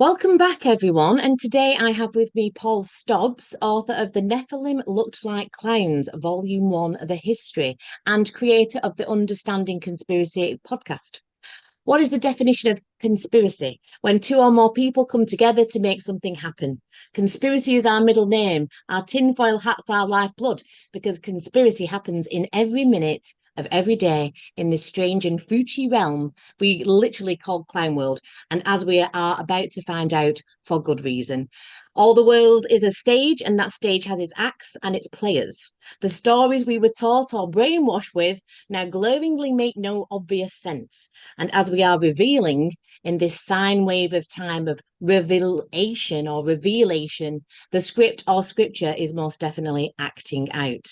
Welcome back, everyone. And today I have with me Paul Stobbs, author of The Nephilim Looked Like Clowns, Volume 1, The History, and creator of the Understanding Conspiracy podcast. What is the definition of conspiracy? When two or more people come together to make something happen. Conspiracy is our middle name. Our tinfoil hat's our lifeblood, because conspiracy happens in every minute of every day in this strange and fruity realm we literally call clown world, and as we are about to find out, for good reason. All the world is a stage, and that stage has its acts and its players. The stories we were taught or brainwashed with now glaringly make no obvious sense. And as we are revealing in this sine wave of time of revelation or revelation, the script or scripture is most definitely acting out.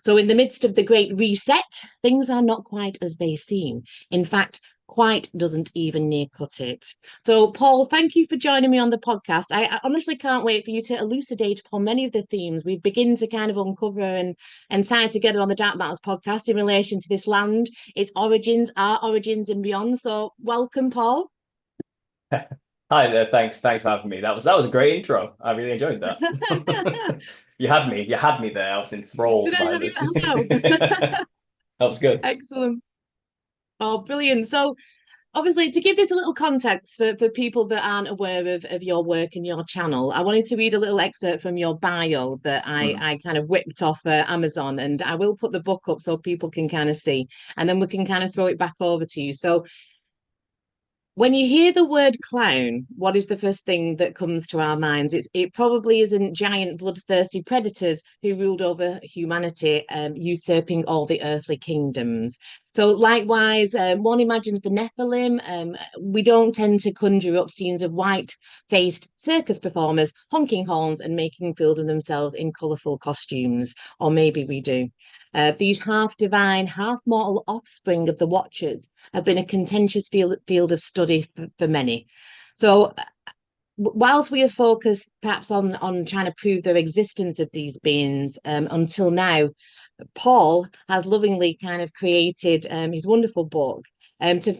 So, in the midst of the great reset, things are not quite as they seem. In fact, quite doesn't even near cut it. So, Paul, thank you for joining me on the podcast. I honestly can't wait for you to elucidate upon many of the themes we begin to kind of uncover and tie together on the Dark Matters podcast in relation to this land, its origins, our origins, and beyond. So, welcome, Paul. Hi there, thanks for having me. That was a great intro. I really enjoyed that. You had me there. I was Did enthralled I by have you? this. Hello. That was good. Excellent. Oh, brilliant. So, obviously, to give this a little context for people that aren't aware of your work and your channel, I wanted to read a little excerpt from your bio that Mhm. I kind of whipped off Amazon, and I will put the book up so people can kind of see, and then we can kind of throw it back over to you. So, when you hear the word clown, what is the first thing that comes to our minds? It probably isn't giant bloodthirsty predators who ruled over humanity, usurping all the earthly kingdoms. So likewise, one imagines the Nephilim. We don't tend to conjure up scenes of white-faced circus performers honking horns and making fools of themselves in colourful costumes, or maybe we do. These half divine, half mortal offspring of the Watchers have been a contentious field of study for many. So, whilst we have focused perhaps on trying to prove the existence of these beings until now, Paul has lovingly kind of created his wonderful book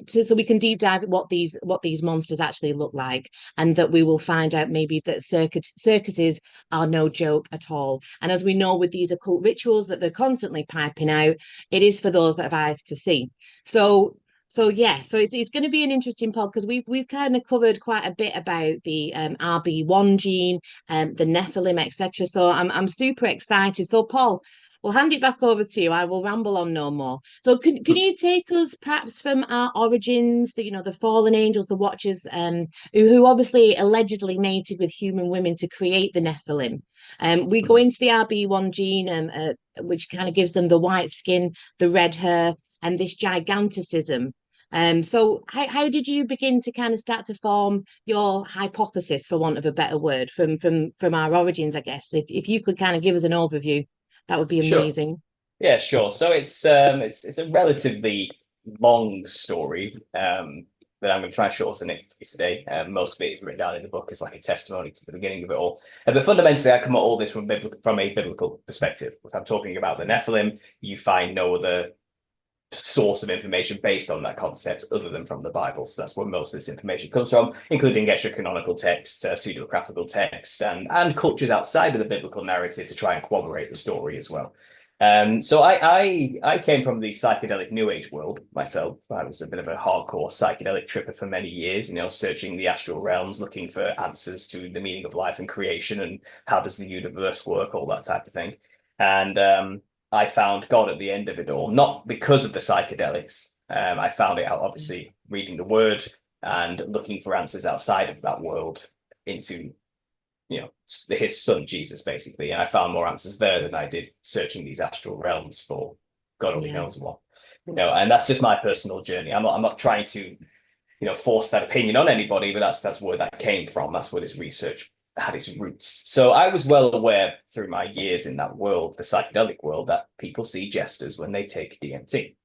so we can deep dive at what these monsters actually look like, and that we will find out maybe that circuses are no joke at all. And as we know with these occult rituals that they're constantly piping out, it is for those that have eyes to see. So it's going to be an interesting pod because we've kind of covered quite a bit about the RB1 gene, the Nephilim, etc. So I'm super excited. So Paul, we'll hand it back over to you. I will ramble on no more. So can you take us perhaps from our origins, the fallen angels, the Watchers, who obviously allegedly mated with human women to create the Nephilim. We go into the RB1 gene, which kind of gives them the white skin, the red hair, and this giganticism. So how did you begin to kind of start to form your hypothesis, for want of a better word, from our origins, I guess? If you could kind of give us an overview, that would be Sure. amazing. Yeah, sure. So it's a relatively long story that I'm going to try and shorten it today. Most of it is written down in the book as like a testimony to the beginning of it all. But fundamentally, I come at all this from a biblical perspective. If I'm talking about the Nephilim, you find no other source of information based on that concept other than from the Bible. So that's where most of this information comes from, including extra canonical texts, pseudographical texts, and cultures outside of the biblical narrative to try and corroborate the story as well. So I came from the psychedelic New Age world myself. I was a bit of a hardcore psychedelic tripper for many years, searching the astral realms, looking for answers to the meaning of life and creation and how does the universe work, all that type of thing. And I found God at the end of it all, not because of the psychedelics. I found it out, obviously, reading the word and looking for answers outside of that world into, his son, Jesus, basically. And I found more answers there than I did searching these astral realms for God only Yeah. knows what. And that's just my personal journey. I'm not trying to, force that opinion on anybody, but that's where that came from. That's where this research had its roots. So I was well aware through my years in that world, the psychedelic world, that people see jesters when they take DMT,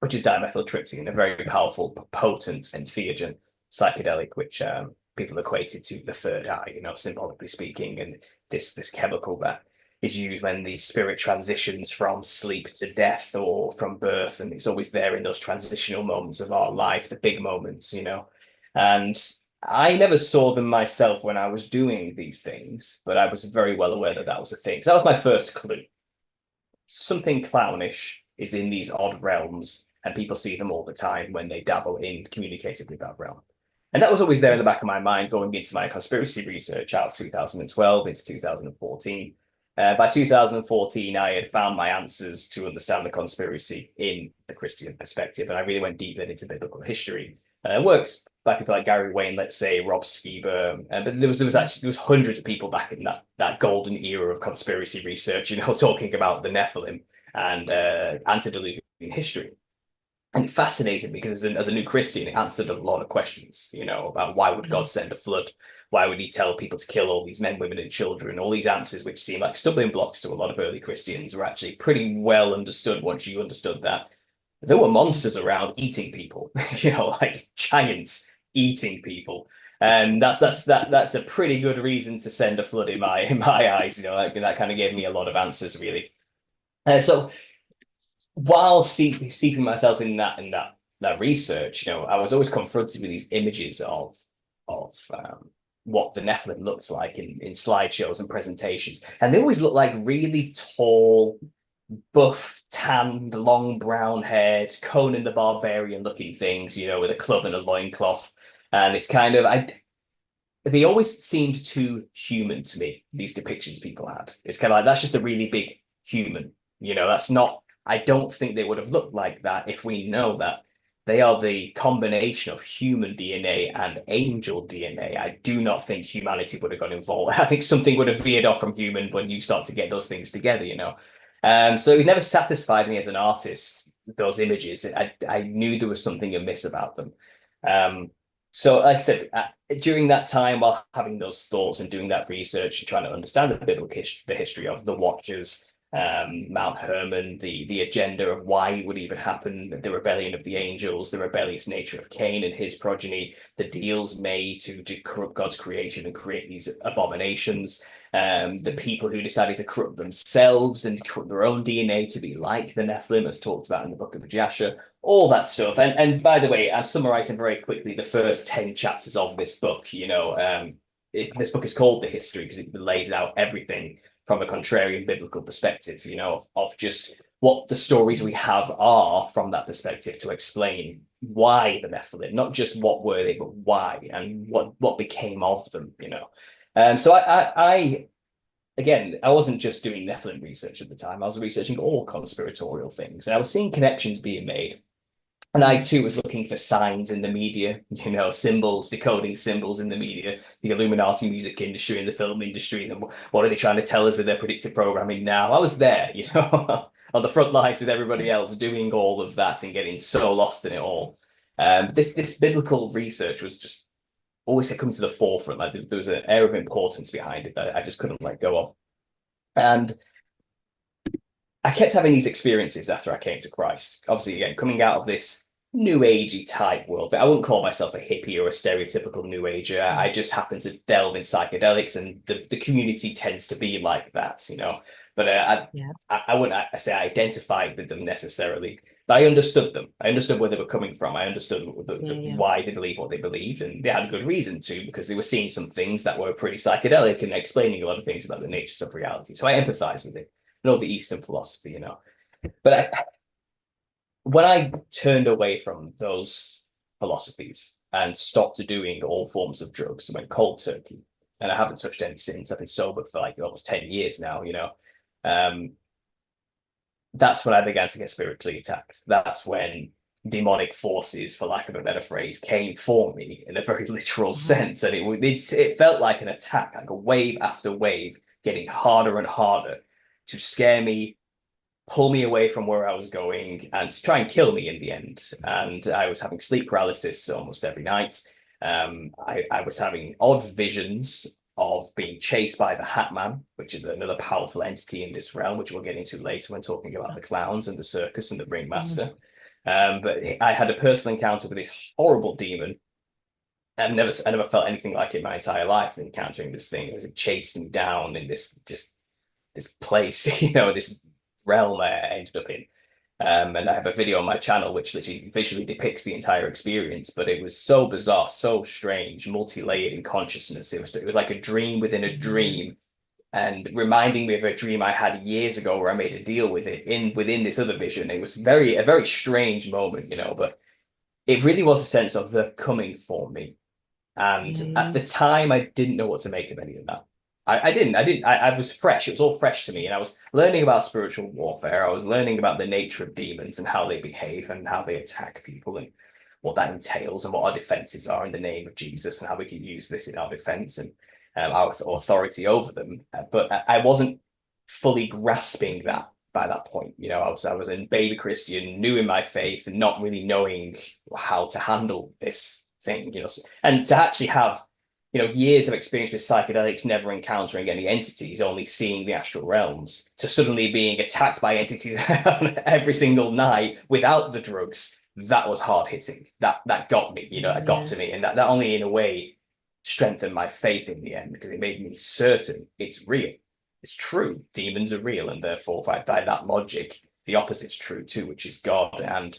which is dimethyltryptamine, a very powerful, potent entheogen psychedelic, which people equated to the third eye, symbolically speaking, and this chemical that is used when the spirit transitions from sleep to death or from birth, and it's always there in those transitional moments of our life, the big moments, and I never saw them myself when I was doing these things, but I was very well aware that that was a thing. So that was my first clue. Something clownish is in these odd realms, and people see them all the time when they dabble in communicating with that realm. And that was always there in the back of my mind going into my conspiracy research out of 2012 into 2014. By 2014, I had found my answers to understand the conspiracy in the Christian perspective, and I really went deep into biblical history. Works by people like Gary Wayne, let's say Rob Skiber, but there was hundreds of people back in that golden era of conspiracy research, talking about the Nephilim and antediluvian history. And it fascinated me because as a new Christian, it answered a lot of questions, about why would God send a flood? Why would he tell people to kill all these men, women, and children? All these answers, which seem like stumbling blocks to a lot of early Christians, were actually pretty well understood once you understood that there were monsters around eating people, like giants eating people. And that's a pretty good reason to send a flood in my eyes. That kind of gave me a lot of answers, really. So while steeping myself in that research, I was always confronted with these images of what the Nephilim looked like in slideshows and presentations, and they always look like really tall, buff, tanned, long brown haired, Conan the Barbarian looking things, with a club and a loincloth. And it's kind of they always seemed too human to me, these depictions people had. It's kind of like that's just a really big human. That's not, I don't think they would have looked like that if we know that they are the combination of human DNA and angel DNA. I do not think humanity would have got involved. I think something would have veered off from human when you start to get those things together, So it never satisfied me as an artist, those images. I knew there was something amiss about them. So like I said, during that time, while having those thoughts and doing that research and trying to understand the history of the Watchers, Mount Hermon, the agenda of why it would even happen, the rebellion of the angels, the rebellious nature of Cain and his progeny, the deals made to corrupt God's creation and create these abominations, the people who decided to corrupt themselves and corrupt their own DNA to be like the Nephilim, as talked about in the book of Jasher, all that stuff. And by the way, I'm summarizing very quickly the first 10 chapters of this book. This book is called The History because it lays out everything from a contrarian biblical perspective, of just what the stories we have are from that perspective to explain why the Nephilim, not just what were they, but why and what became of them, So again, I wasn't just doing Nephilim research at the time. I was researching all conspiratorial things, and I was seeing connections being made. And I too was looking for signs in the media, symbols, decoding symbols in the media, the Illuminati music industry and the film industry. And what are they trying to tell us with their predictive programming now? I was there, on the front lines with everybody else doing all of that and getting so lost in it all. This biblical research was just always come to the forefront. Like there was an air of importance behind it that I just couldn't let go of. And I kept having these experiences after I came to Christ. Obviously, again, coming out of this new agey type world. I wouldn't call myself a hippie or a stereotypical new ager. I just happen to delve in psychedelics, and the community tends to be like that, But I wouldn't say I identified with them necessarily, but I understood them. I understood where they were coming from. I understood why they believe what they believed, and they had a good reason to, because they were seeing some things that were pretty psychedelic and explaining a lot of things about the natures of reality. So I empathize with it. And all the Eastern philosophy, But when I turned away from those philosophies and stopped doing all forms of drugs, I went cold turkey, and I haven't touched any since. I've been sober for like almost 10 years now, That's when I began to get spiritually attacked. That's when demonic forces, for lack of a better phrase, came for me in a very literal sense. And it felt like an attack, like a wave after wave, getting harder and harder to scare me, pull me away from where I was going, and to try and kill me in the end. And I was having sleep paralysis almost every night. I was having odd visions of being chased by the Hat Man, which is another powerful entity in this realm, which we'll get into later when talking about the clowns and the circus and the ringmaster. But I had a personal encounter with this horrible demon. I never felt anything like it my entire life, encountering this thing. It chased me down in this place, this realm I ended up in. And I have a video on my channel which literally visually depicts the entire experience. But it was so bizarre, so strange, multi-layered in consciousness. It was like a dream within a dream, and reminding me of a dream I had years ago where I made a deal with it within this other vision. It was a very strange moment, but it really was a sense of the coming for me. And at the time, I didn't know what to make of any of that. I was fresh. It was all fresh to me. And I was learning about spiritual warfare. I was learning about the nature of demons and how they behave and how they attack people and what that entails and what our defenses are in the name of Jesus and how we can use this in our defense and our authority over them. But I wasn't fully grasping that by that point. I was a baby Christian, new in my faith, and not really knowing how to handle this thing, and to actually have years of experience with psychedelics, never encountering any entities, only seeing the astral realms, to suddenly being attacked by entities every single night without the drugs. That was hard hitting. That got me, that got to me, and that only in a way strengthened my faith in the end, because it made me certain it's real, it's true, demons are real, and therefore by that logic the opposite's true too, which is God. And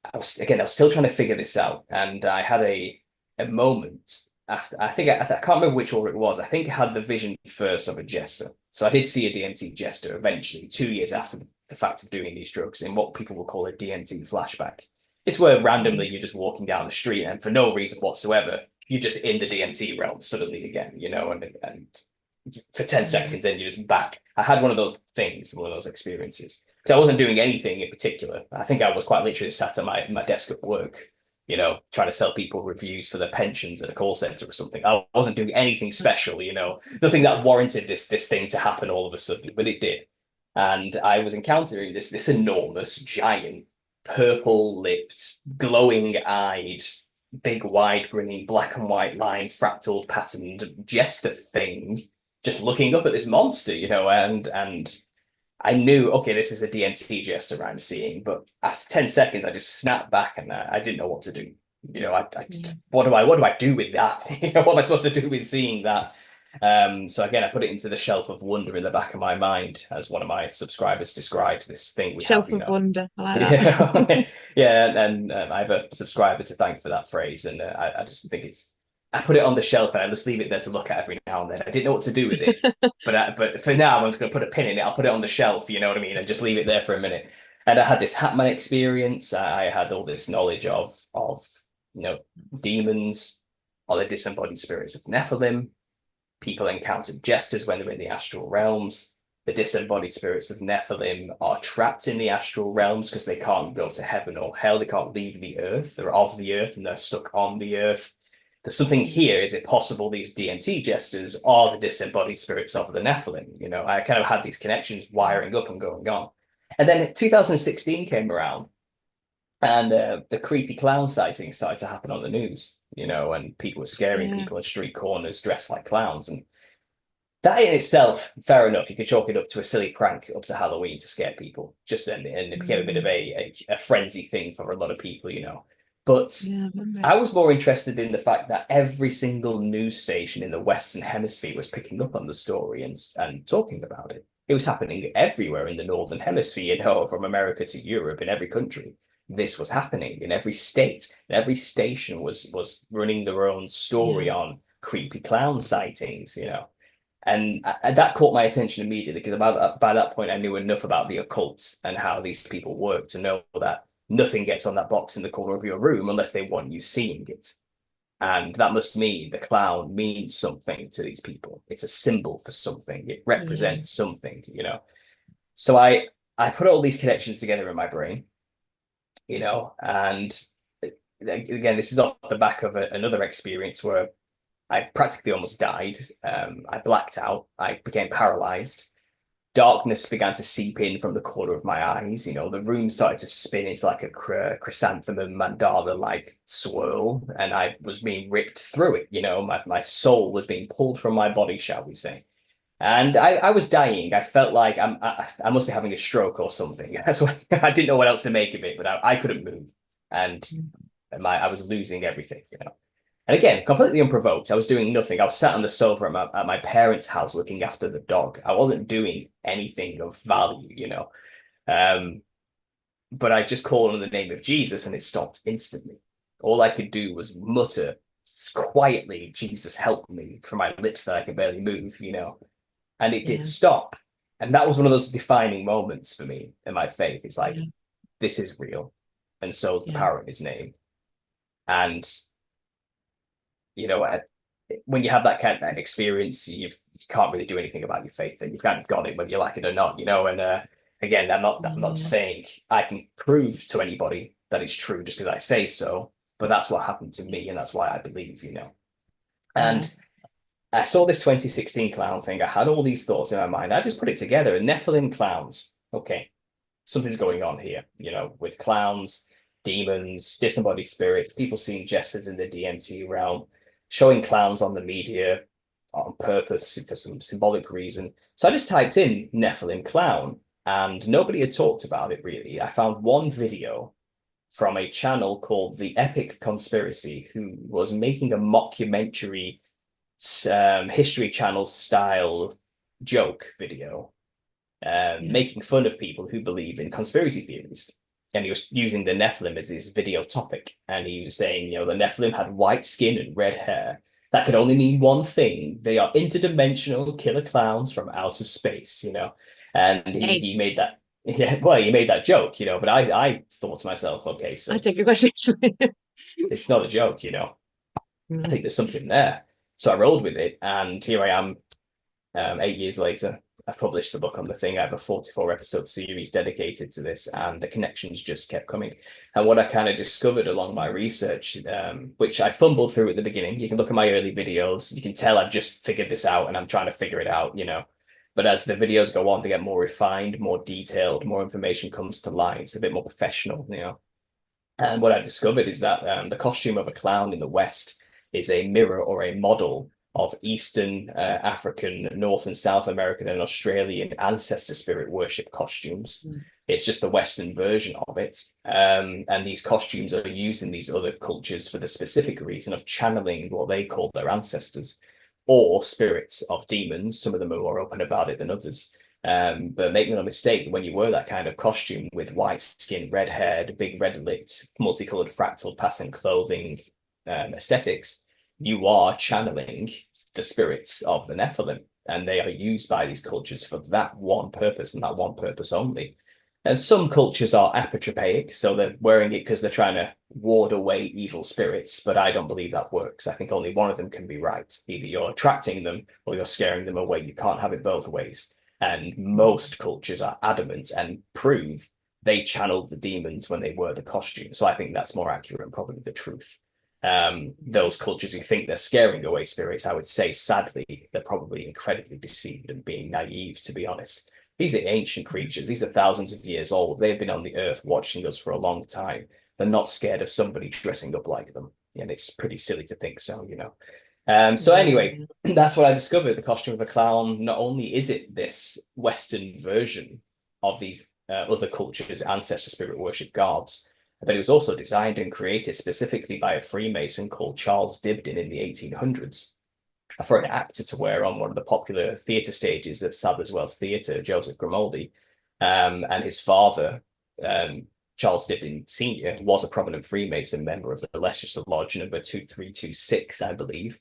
I was still trying to figure this out, and I had a moment after. I can't remember which order it was. I think I had the vision first of a Jester. So I did see a DMT Jester eventually, 2 years after the fact of doing these drugs, in what people will call a DMT flashback. It's where randomly you're just walking down the street and for no reason whatsoever, you're just in the DMT realm suddenly again, and for 10 seconds, then you're just back. I had one of those things, one of those experiences. So I wasn't doing anything in particular. I think I was quite literally sat at my desk at work, trying to sell people reviews for their pensions at a call center or something. I wasn't doing anything special, nothing that warranted this thing to happen all of a sudden, but it did. And I was encountering this enormous, giant, purple-lipped, glowing-eyed, big, wide-grinning, black and white line, fractal patterned Jester thing, just looking up at this monster, and I knew, okay, this is a DMT Jester I'm seeing, but after 10 seconds, I just snapped back and I didn't know what to do. What do I do with that? What am I supposed to do with seeing that? So again, I put it into the shelf of wonder in the back of my mind, as one of my subscribers describes this thing we shelf have. Of wonder, I like that. Yeah, and I have a subscriber to thank for that phrase, and I just think I put it on the shelf and I just leave it there to look at every now and then. I didn't know what to do with it, but for now, I'm just going to put a pin in it. I'll put it on the shelf, you know what I mean, and just leave it there for a minute. And I had this Hatman experience. I had all this knowledge of demons, or the disembodied spirits of Nephilim. People encountered Jesters when they were in the astral realms. The disembodied spirits of Nephilim are trapped in the astral realms because they can't go to heaven or hell. They can't leave the earth. They're of the earth and they're stuck on the earth. There's something here. Is it possible these DMT Jesters are the disembodied spirits of the Nephilim? I kind of had these connections wiring up and going on. And then 2016 came around, and the creepy clown sightings started to happen on the news, and people were scaring people in street corners dressed like clowns. And that in itself, fair enough, you could chalk it up to a silly prank up to Halloween to scare people. And it became a bit of a frenzy thing for a lot of people, But I was more interested in the fact that every single news station in the Western Hemisphere was picking up on the story and talking about it. It was happening everywhere in the Northern Hemisphere, from America to Europe, in every country. This was happening in every state, and every station was running their own story on creepy clown sightings, And that caught my attention immediately, because by that point, I knew enough about the occult and how these people work to know that nothing gets on that box in the corner of your room unless they want you seeing it. And that must mean the clown means something to these people. It's a symbol for something. It represents something, So I put all these connections together in my brain, and again, this is off the back of another experience where I practically almost died. I blacked out. I became paralyzed. Darkness began to seep in from the corner of my eyes. The room started to spin into like a chrysanthemum mandala-like swirl, and I was being ripped through it. My soul was being pulled from my body, shall we say. And I was dying. I felt like I must be having a stroke or something. That's why I didn't know what else to make of it, but I couldn't move. And I was losing everything, And again, completely unprovoked. I was doing nothing. I was sat on the sofa at my parents' house looking after the dog. I wasn't doing anything of value, but I just called on the name of Jesus and it stopped instantly. All I could do was mutter quietly, Jesus help me, from my lips that I could barely move, and it did Yeah. stop. And that was one of those defining moments for me in my faith. It's like, Yeah. this is real. And so is the Yeah. power in his name. And, you know, when you have that kind of experience, you can't really do anything about your faith, and you've kind of got it whether you like it or not, And again, I'm not Yeah. saying I can prove to anybody that it's true just because I say so, but that's what happened to me, and that's why I believe. Yeah. And I saw this 2016 clown thing. I had all these thoughts in my mind. I just put it together. Nephilim clowns. Okay, something's going on here, with clowns, demons, disembodied spirits, people seeing jesters in the DMT realm, showing clowns on the media on purpose for some symbolic reason. So I just typed in Nephilim Clown, and nobody had talked about it really. I found one video from a channel called The Epic Conspiracy, who was making a mockumentary History Channel style joke video, Yeah. making fun of people who believe in conspiracy theories. And he was using the Nephilim as his video topic. And he was saying, the Nephilim had white skin and red hair. That could only mean one thing. They are interdimensional killer clowns from out of space, And he, Hey, he made that, yeah, well, he made that joke, but I thought to myself, okay, I so take your question. it's not a joke. I No. think there's something there. So I rolled with it, and here I am, 8 years later. I've published the book on the thing. I have a 44 episode series dedicated to this, and the connections just kept coming. And what I kind of discovered along my research, which I fumbled through at the beginning, you can look at my early videos, you can tell I've just figured this out and I'm trying to figure it out, But as the videos go on, they get more refined, more detailed, more information comes to light. It's a bit more professional. And what I discovered is that the costume of a clown in the West is a mirror or a model of Eastern, African, North and South American and Australian ancestor spirit worship costumes. Mm. It's just the Western version of it. And these costumes are used in these other cultures for the specific reason of channeling what they call their ancestors or spirits of demons. Some of them are more open about it than others. But make no mistake, when you wear that kind of costume with white skin, red haired, big red lipped, multicolored fractal pattern clothing aesthetics, you are channeling the spirits of the Nephilim. And they are used by these cultures for that one purpose and that one purpose only. And some cultures are apotropaic, so they're wearing it because they're trying to ward away evil spirits. But I don't believe that works. I think only one of them can be right. Either you're attracting them or you're scaring them away. You can't have it both ways. And most cultures are adamant and prove they channeled the demons when they wear the costume. So I think that's more accurate and probably the truth. Those cultures who think they're scaring away spirits, I would say, sadly, they're probably incredibly deceived and being naive, to be honest. These are ancient creatures. These are thousands of years old. They've been on the earth watching us for a long time. They're not scared of somebody dressing up like them. And it's pretty silly to think so. So anyway, Yeah. that's what I discovered. The costume of a clown, not only is it this Western version of these other cultures' ancestor spirit worship gods, but it was also designed and created specifically by a Freemason called Charles Dibdin in the 1800s for an actor to wear on one of the popular theatre stages at Sadler's Wells Theatre, Joseph Grimaldi. And his father, Charles Dibdin Sr., was a prominent Freemason member of the Leicester Lodge number 2326, I believe.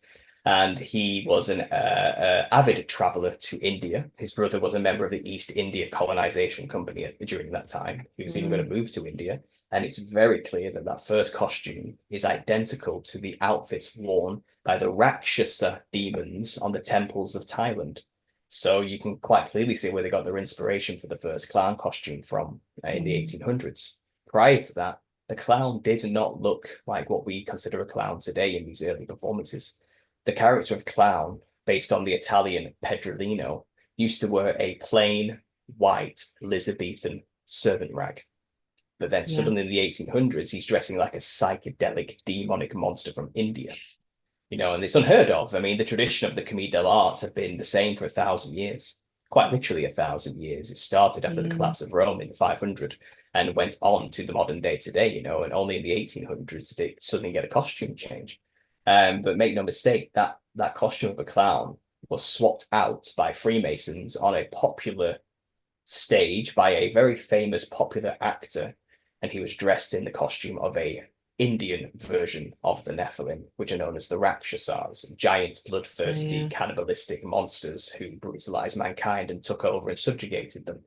And he was an avid traveller to India. His brother was a member of the East India Colonization Company during that time. He was even going to move to India. And it's very clear that that first costume is identical to the outfits worn by the Rakshasa demons on the temples of Thailand. So you can quite clearly see where they got their inspiration for the first clown costume from in the 1800s. Prior to that, the clown did not look like what we consider a clown today in these early performances. The character of clown, based on the Italian Pedrolino, used to wear a plain white Elizabethan servant rag. But then Yeah. suddenly in the 1800s, he's dressing like a psychedelic demonic monster from India. And it's unheard of. I mean, the tradition of the commedia dell'arte have been the same for 1,000 years, quite literally 1,000 years. It started after the Yeah. collapse of Rome in 500 and went on to the modern day today, and only in the 1800s did it suddenly get a costume change. But make no mistake, that costume of a clown was swapped out by Freemasons on a popular stage by a very famous popular actor and he was dressed in the costume of a Indian version of the Nephilim, which are known as the Rakshasas, giant, bloodthirsty, cannibalistic monsters who brutalized mankind and took over and subjugated them.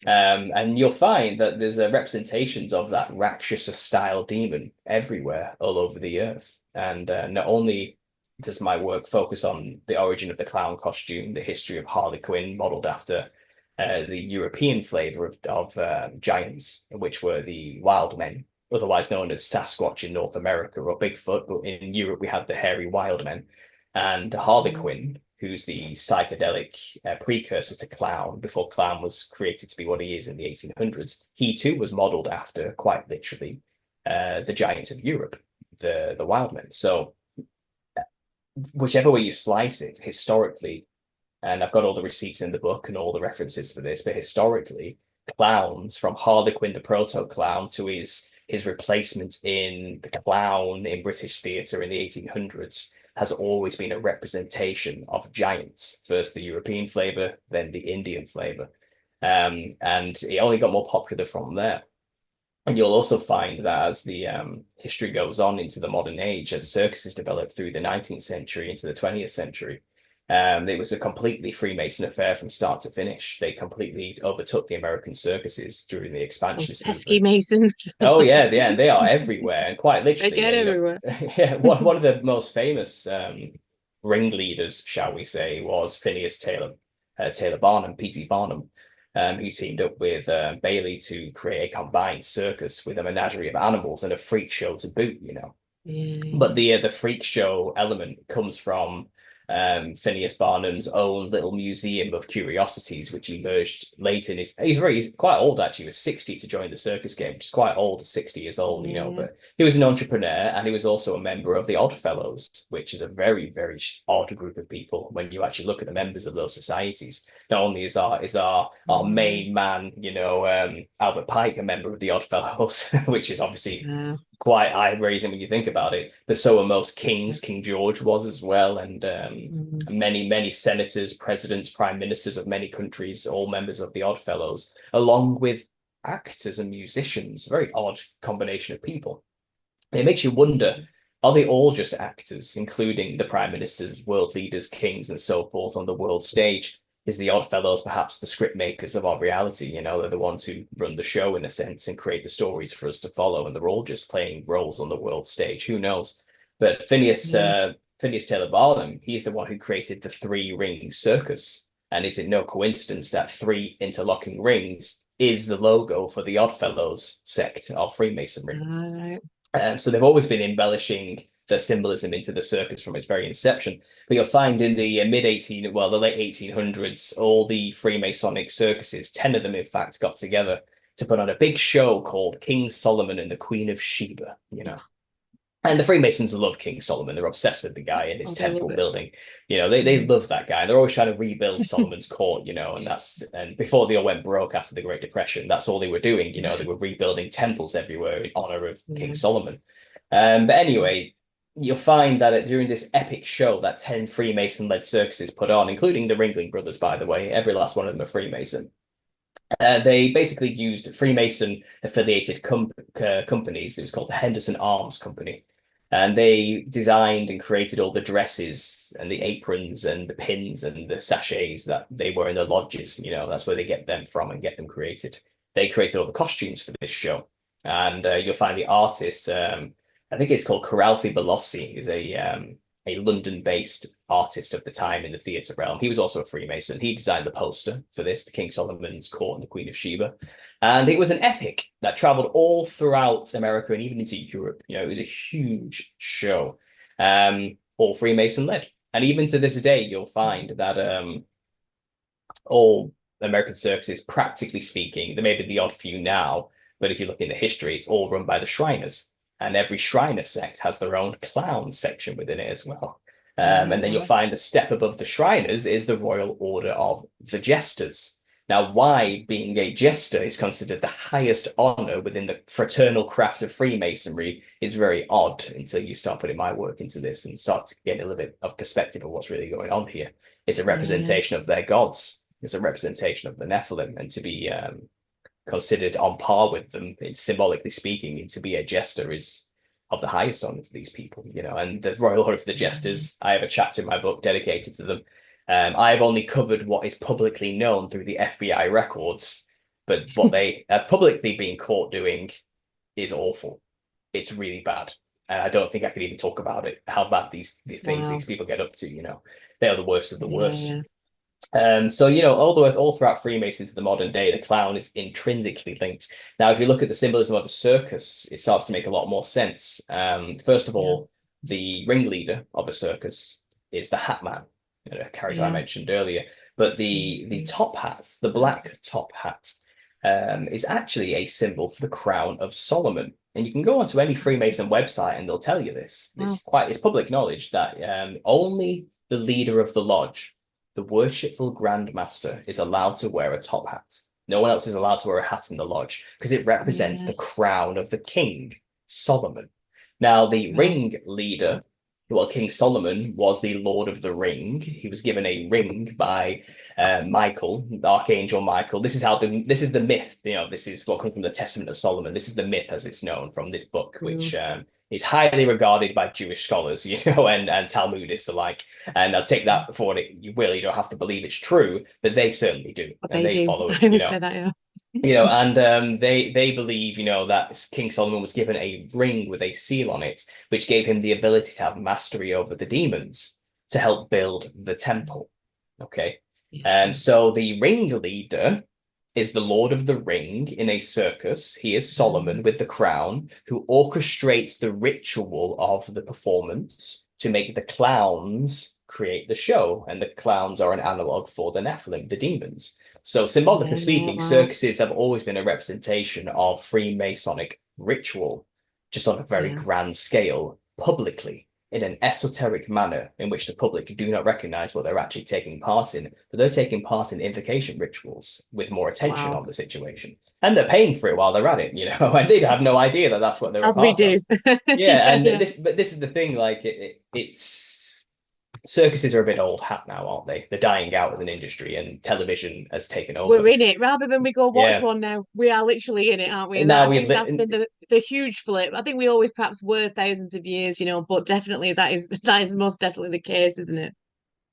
And you'll find that there's representations of that Rakshasa-style demon everywhere, all over the earth. And not only does my work focus on the origin of the clown costume, the history of Harley Quinn, modeled after the European flavor of giants, which were the wild men, otherwise known as Sasquatch in North America, or Bigfoot, but in Europe we had the hairy wild men. And Harley Quinn, who's the psychedelic precursor to clown, before clown was created to be what he is in the 1800s, he too was modeled after, quite literally, the giants of Europe, the wild men. So whichever way you slice it, historically, and I've got all the receipts in the book and all the references for this, but historically, clowns, from Harley Quinn the proto-clown to his replacement in the clown in British theatre in the 1800s, has always been a representation of giants. First the European flavour, then the Indian flavour. And it only got more popular from there. And you'll also find that as the history goes on into the modern age, as circuses developed through the 19th century into the 20th century, it was a completely Freemason affair from start to finish. They completely overtook the American circuses during the expansionist pesky Masons. Oh yeah, they are everywhere, and quite literally. They get everywhere. Yeah, one of the most famous ringleaders, shall we say, was Phineas Taylor Barnum, P.T. Barnum, who teamed up with Bailey to create a combined circus with a menagerie of animals and a freak show to boot, you know. Yeah. But the freak show element comes from Phineas Barnum's own little museum of curiosities, which emerged late in he's quite old actually. He was 60 to join the circus game, which is quite old at 60 years old, you know. But he was an entrepreneur, and he was also a member of the Odd Fellows, which is a very, very odd group of people when you actually look at the members of those societies. Not only is our main man, you know, Albert Pike, a member of the Odd Fellows, which is obviously quite eye-raising when you think about it, but so are most kings. King George was as well, and many senators, presidents, prime ministers of many countries, all members of the Odd Fellows, along with actors and musicians. Very odd combination of people. And it makes you wonder, are they all just actors, including the prime ministers, world leaders, kings, and so forth on the world stage? Is the Odd Fellows perhaps the script makers of our reality? You know, they're the ones who run the show in a sense and create the stories for us to follow, and they're all just playing roles on the world stage. Who knows? But Phineas Taylor Barnum, he's the one who created the three-ring circus. And is it no coincidence that three interlocking rings is the logo for the Odd Fellows sect of Freemasonry? So they've always been embellishing the symbolism into the circus from its very inception. But you'll find in the the late 1800s, all the Freemasonic circuses, 10 of them, in fact, got together to put on a big show called King Solomon and the Queen of Sheba, you know. And the Freemasons love King Solomon. They're obsessed with the guy and his temple building. You know, they love that guy. They're always trying to rebuild Solomon's court, you know, and before they all went broke after the Great Depression, that's all they were doing. You know, they were rebuilding temples everywhere in honor of King Solomon. But anyway, you'll find that during this epic show that 10 Freemason-led circuses put on, including the Ringling Brothers, by the way, every last one of them are Freemason. They basically used Freemason-affiliated companies. It was called the Henderson Arms Company. And they designed and created all the dresses and the aprons and the pins and the sachets that they were in the lodges. You know, that's where they get them from and get them created. They created all the costumes for this show. And you'll find the artist, I think it's called Coralfi Belossi, who's a London-based artist of the time in the theatre realm. He was also a Freemason. He designed the poster for this, the King Solomon's Court and the Queen of Sheba. And it was an epic that traveled all throughout America and even into Europe. You know, it was a huge show, all Freemason-led. And even to this day, you'll find that all American circuses, practically speaking, there may be the odd few now, but if you look in the history, it's all run by the Shriners. And every Shriner sect has their own clown section within it as well. And then you'll find the step above the Shriners is the Royal Order of the Jesters. Now, why being a Jester is considered the highest honor within the fraternal craft of Freemasonry is very odd until you start putting my work into this and start to get a little bit of perspective of what's really going on here. It's a representation of their gods. It's a representation of the Nephilim, and to be considered on par with them, it's symbolically speaking, and to be a jester is of the highest honor to these people, you know. And the Royal Order of the Jesters, I have a chapter in my book dedicated to them. I've only covered what is publicly known through the FBI records, but what they have publicly been caught doing is awful. It's really bad. And I don't think I could even talk about it, how bad these things these people get up to, you know. They are the worst of the worst. So, you know, all throughout Freemasons to the modern day, the clown is intrinsically linked. Now, if you look at the symbolism of the circus, it starts to make a lot more sense. First of all, the ringleader of a circus is the hat man, a character I mentioned earlier. But the top hat, the black top hat, is actually a symbol for the crown of Solomon. And you can go onto any Freemason website and they'll tell you this. It's public knowledge that only the leader of the lodge, the worshipful Grand Master, is allowed to wear a top hat. No one else is allowed to wear a hat in the lodge because it represents the crown of the king, Solomon. Now, the ring leader, well, King Solomon was the Lord of the Ring. He was given a ring by Michael, the Archangel Michael. This is the myth. You know, this is what comes from the Testament of Solomon. This is the myth as it's known from this book, which is highly regarded by Jewish scholars, you know, and Talmudists alike. And I'll take that for what you will. You don't have to believe it's true, but they certainly do, and they follow it. You know. You know, and they believe, you know, that King Solomon was given a ring with a seal on it, which gave him the ability to have mastery over the demons to help build the temple. Okay. So the ringleader is the Lord of the Ring in a circus. He is Solomon with the crown, who orchestrates the ritual of the performance to make the clowns create the show. And the clowns are an analog for the Nephilim, the demons. So symbolically speaking, circuses have always been a representation of Freemasonic ritual, just on a very grand scale, publicly, in an esoteric manner in which the public do not recognize what they're actually taking part in, but they're taking part in invocation rituals with more attention on the situation. And they're paying for it while they're at it, you know, and they'd have no idea that that's what they're a part of. This is the thing, like it's circuses are a bit old hat now, aren't they? They're dying out as an industry, and television has taken over. We're in it rather than we go watch one now. We are literally in it, aren't we? And I think that's been the huge flip. I think we always perhaps were thousands of years, you know, but definitely that is most definitely the case, isn't it?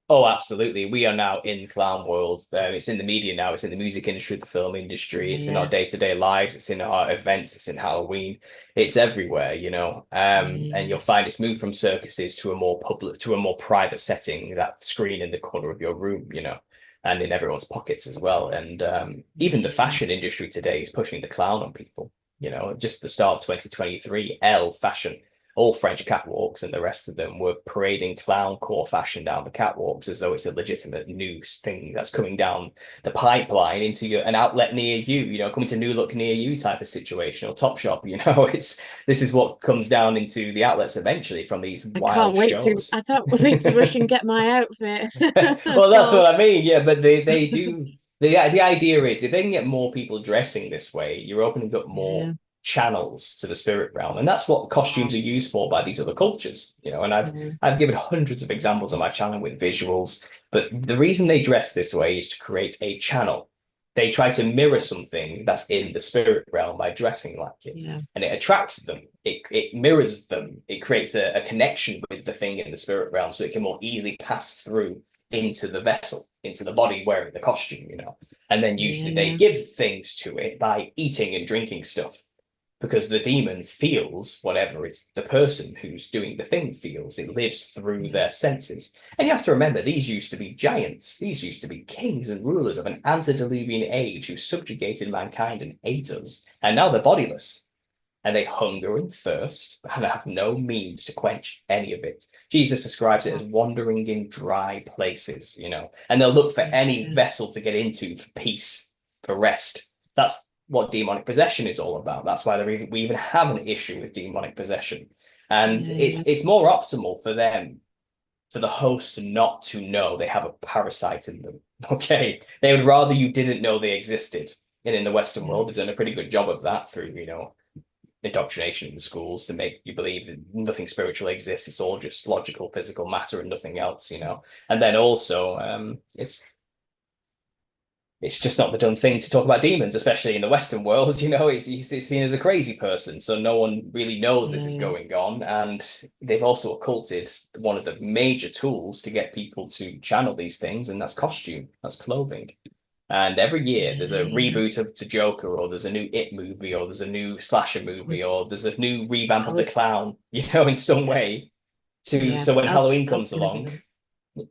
Oh, absolutely. We are now in clown world. It's in the media now. It's in the music industry, the film industry. It's in our day-to-day lives. It's in our events. It's in Halloween. It's everywhere, you know. And you'll find it's moved from circuses to a more public, to a more private setting, that screen in the corner of your room, you know, and in everyone's pockets as well. And even the fashion industry today is pushing the clown on people, you know. Just the start of 2023, Elle Fashion, all French catwalks and the rest of them were parading clown core fashion down the catwalks as though it's a legitimate new thing that's coming down the pipeline into an outlet near you, you know, coming to New Look near you type of situation, or Topshop, you know. This is what comes down into the outlets eventually from these wild shows. I can't wait to rush and get my outfit. Well, that's what I mean, yeah, but they do. The idea is if they can get more people dressing this way, you're opening up more channels to the spirit realm, and that's what costumes are used for by these other cultures, you know. And I've given hundreds of examples on my channel with visuals, but the reason they dress this way is to create a channel. They try to mirror something that's in the spirit realm by dressing like it, and it attracts them, it mirrors them, it creates a connection with the thing in the spirit realm, so it can more easily pass through into the vessel, into the body wearing the costume, you know. And then usually they give things to it by eating and drinking stuff, because the demon feels whatever it's the person who's doing the thing feels. It lives through their senses. And you have to remember, these used to be giants. These used to be kings and rulers of an antediluvian age who subjugated mankind and ate us. And now they're bodiless. And they hunger and thirst and have no means to quench any of it. Jesus describes it as wandering in dry places, you know, and they'll look for any vessel to get into for peace, for rest. That's what demonic possession is all about. That's why we even have an issue with demonic possession. And it's more optimal for them, for the host, not to know they have a parasite in them. Okay. They would rather you didn't know they existed. And in the Western world, they've done a pretty good job of that through, you know, indoctrination in the schools to make you believe that nothing spiritual exists. It's all just logical, physical matter and nothing else, you know. And then also, it's it's just not the done thing to talk about demons, especially in the Western world. He's seen as a crazy person, so no one really knows this is Yeah, going on. And they've also occulted one of the major tools to get people to channel these things, and that's costume, that's clothing. And every year there's a yeah. reboot of the Joker, or there's a new It movie, or there's a new slasher I movie, was, or there's a new revamp I of the was, clown, in some way. To yeah. so when Halloween I was comes gonna bring along, them.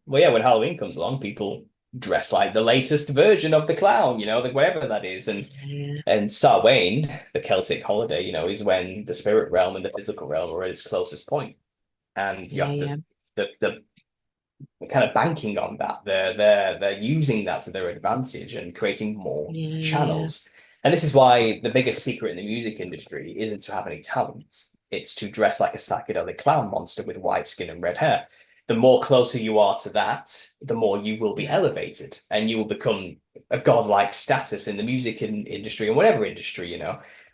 well, yeah, when Halloween comes along, people dress like the latest version of the clown, whatever that is. Yeah, And Samhain, the Celtic holiday, is when the spirit realm and the physical realm are at its closest point. And you yeah, have to yeah, the kind of banking on that. They're using that to their advantage and creating more yeah, channels. And this is why the biggest secret in the music industry isn't to have any talent. It's to dress like a psychedelic clown monster with white skin and red hair. The more closer you are to that, the more you will be yeah. elevated and you will become a godlike status in the music industry and whatever industry.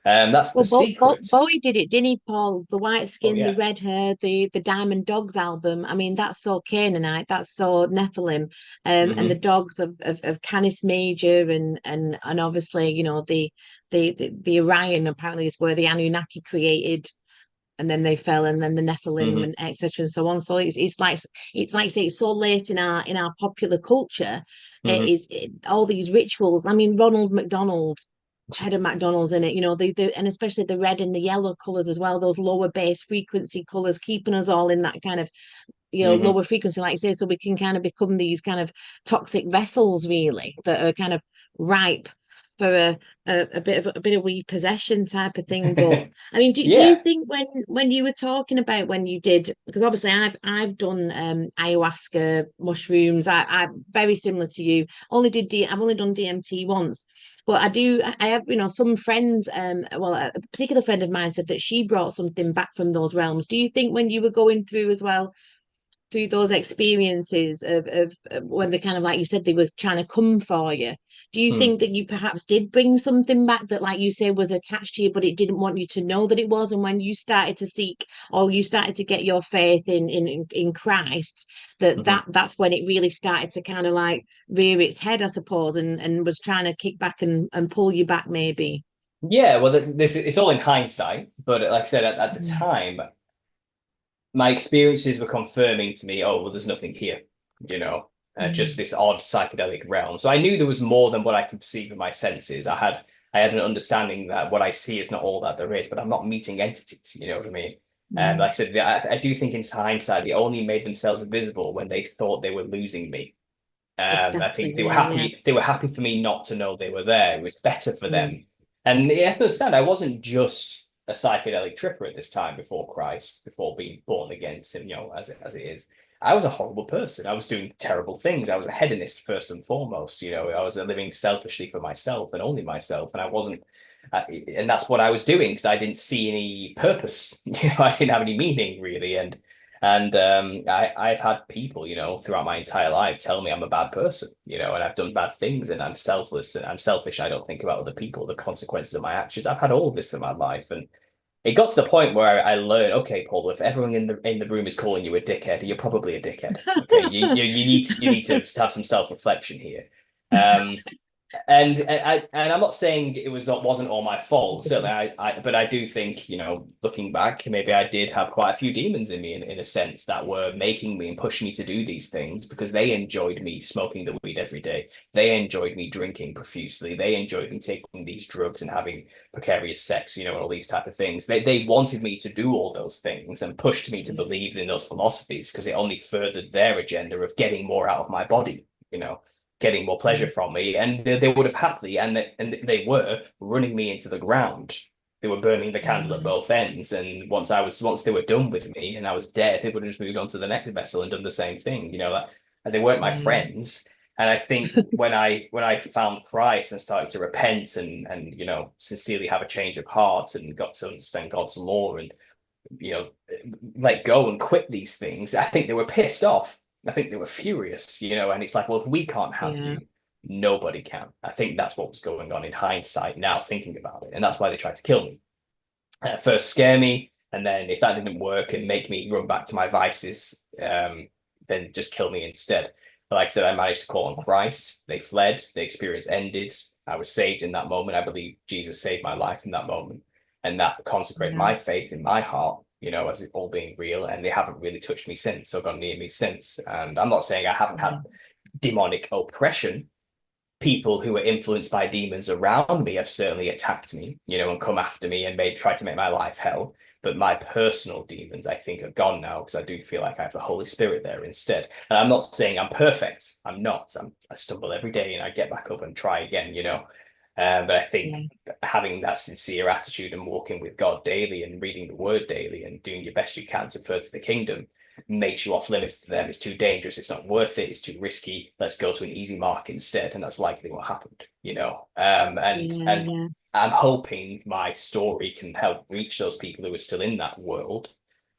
That's the Well, secret. Bowie did it, didn't he, Paul? The white Oh skin, the yeah. red hair, the Diamond Dogs album. I mean, that's so Canaanite, that's so Nephilim, and the Hmm. dogs of Canis Major, and obviously, the Orion apparently is where the Anunnaki created, and then they fell, and then the Nephilim Hmm. and etc. and so on. So it's like I say, it's so laced in our popular culture. Hmm. All these rituals. I mean, Ronald McDonald had a McDonald's in it, and especially the red and the yellow colors as well, those lower base frequency colors, keeping us all in that kind of, Hmm. lower frequency, like you say, so we can kind of become these kind of toxic vessels, really, that are kind of ripe for a bit of we possession type of thing. But I mean, do you Yeah. think when you were talking about when you did, because obviously I've done ayahuasca mushrooms, I very similar to you. I've only done DMT once, but I have, some friends, well, a particular friend of mine said that she brought something back from those realms. Do you think when you were going through as well, through those experiences of when they kind of, like you said, they were trying to come for you, do you Hmm. think that you perhaps did bring something back that, like you say, was attached to you, but it didn't want you to know that it was? And when you started to seek, or you started to get your faith in Christ, Hmm. that's when it really started to kind of like rear its head, I suppose, and was trying to kick back and pull you back, maybe. Yeah, well, this it's all in hindsight, but like I said, at the Mm, time, my experiences were confirming to me, oh, well, there's nothing here, you know, just mm, this odd psychedelic realm. So I knew there was more than what I can perceive with my senses. I had an understanding that what I see is not all that there is, but I'm not meeting entities, you know what I mean? And mm. like I said, I do think in hindsight, they only made themselves visible when they thought they were losing me. I Exactly. think they were Yeah, yeah. happy. They were happy for me not to know they were there. It was better for Mm, them. And you have to understand, I wasn't just a psychedelic tripper at this time before Christ, before being born again, as it is. I was a horrible person. I was doing terrible things. I was a hedonist first and foremost. I was living selfishly for myself and only myself, and I wasn't. And that's what I was doing because I didn't see any purpose. I didn't have any meaning really, and I've had people, throughout my entire life tell me I'm a bad person, and I've done bad things and I'm selfless and I'm selfish. I don't think about other people, the consequences of my actions. I've had all of this in my life. And it got to the point where I learned, okay, Paul, if everyone in the room is calling you a dickhead, you're probably a dickhead. Okay. You need to have some self-reflection here. Um, and I'm not saying wasn't all my fault. Certainly, but I do think, looking back, maybe I did have quite a few demons in me, in a sense, that were making me and pushing me to do these things because they enjoyed me smoking the weed every day. They enjoyed me drinking profusely. They enjoyed me taking these drugs and having precarious sex, and all these type of things. They wanted me to do all those things and pushed me to believe in those philosophies because it only furthered their agenda of getting more out of my body. Getting more pleasure Yeah, from me, and they would have happily, and they were running me into the ground. They were burning the candle at yeah, both ends, and once they were done with me, and I was dead, they would have just moved on to the next vessel and done the same thing. And they weren't my yeah, friends. And I think when I found Christ and started to repent and sincerely have a change of heart and got to understand God's law and you know, let go and quit these things, I think they were pissed off. I think they were furious, and it's like, well, if we can't have yeah, you, nobody can. I think that's what was going on in hindsight now, thinking about it. And that's why they tried to kill me. First, scare me. And then if that didn't work and make me run back to my vices, then just kill me instead. Like I said, I managed to call on Christ. They fled. The experience ended. I was saved in that moment. I believe Jesus saved my life in that moment. And that consecrated Yeah. my faith in my heart, as it all being real. And they haven't really touched me since or gone near me since. And I'm not saying I haven't had demonic oppression. People who were influenced by demons around me have certainly attacked me, and come after me and tried to make my life hell. But my personal demons, I think, are gone now because I do feel like I have the Holy Spirit there instead. And I'm not saying I'm perfect. I'm not. I stumble every day and I get back up and try again, But I think having that sincere attitude and walking with God daily and reading the Word daily and doing your best you can to further the kingdom makes you off limits to them. It's too dangerous. It's not worth it. It's too risky. Let's go to an easy mark instead. And that's likely what happened, And I'm hoping my story can help reach those people who are still in that world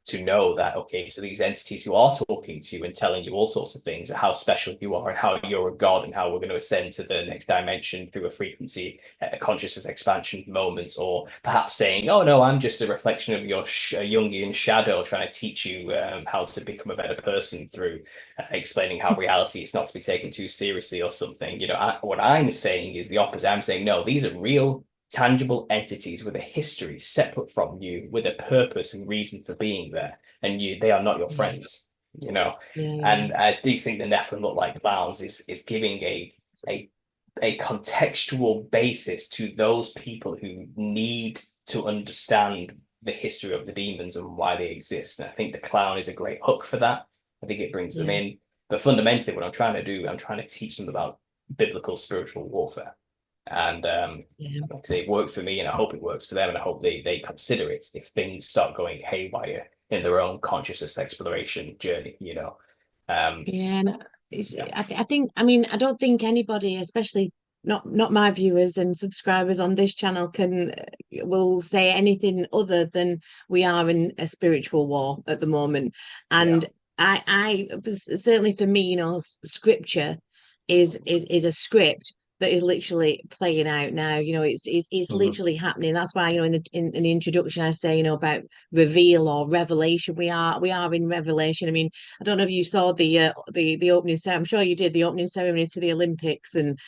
to know that, okay, so these entities who are talking to you and telling you all sorts of things, how special you are and how you're a god and how we're going to ascend to the next dimension through a frequency, a consciousness expansion moment, or perhaps saying, oh no, I'm just a reflection of your Jungian shadow trying to teach you how to become a better person through explaining how reality is not to be taken too seriously or something. What I'm saying is the opposite. I'm saying, no, these are real tangible entities with a history separate from you, with a purpose and reason for being there, and they are not your friends, And I do think the Nephilim look like clowns is giving a contextual basis to those people who need to understand the history of the demons and why they exist. And I think the clown is a great hook for that. I think it brings them in. But fundamentally, what I'm trying to do, I'm trying to teach them about biblical spiritual warfare. And like I say, it worked for me, and I hope it works for them, and I hope they consider it if things start going haywire in their own consciousness exploration journey. I think, I mean, I don't think anybody, especially not my viewers and subscribers on this channel, will say anything other than we are in a spiritual war at the moment. And I certainly, for me, scripture is a script that is literally playing out now. It's literally happening. That's why, in the introduction I say, about reveal or revelation. We are in revelation. I mean, I don't know if you saw the opening ceremony. I'm sure you did, the opening ceremony to the Olympics, and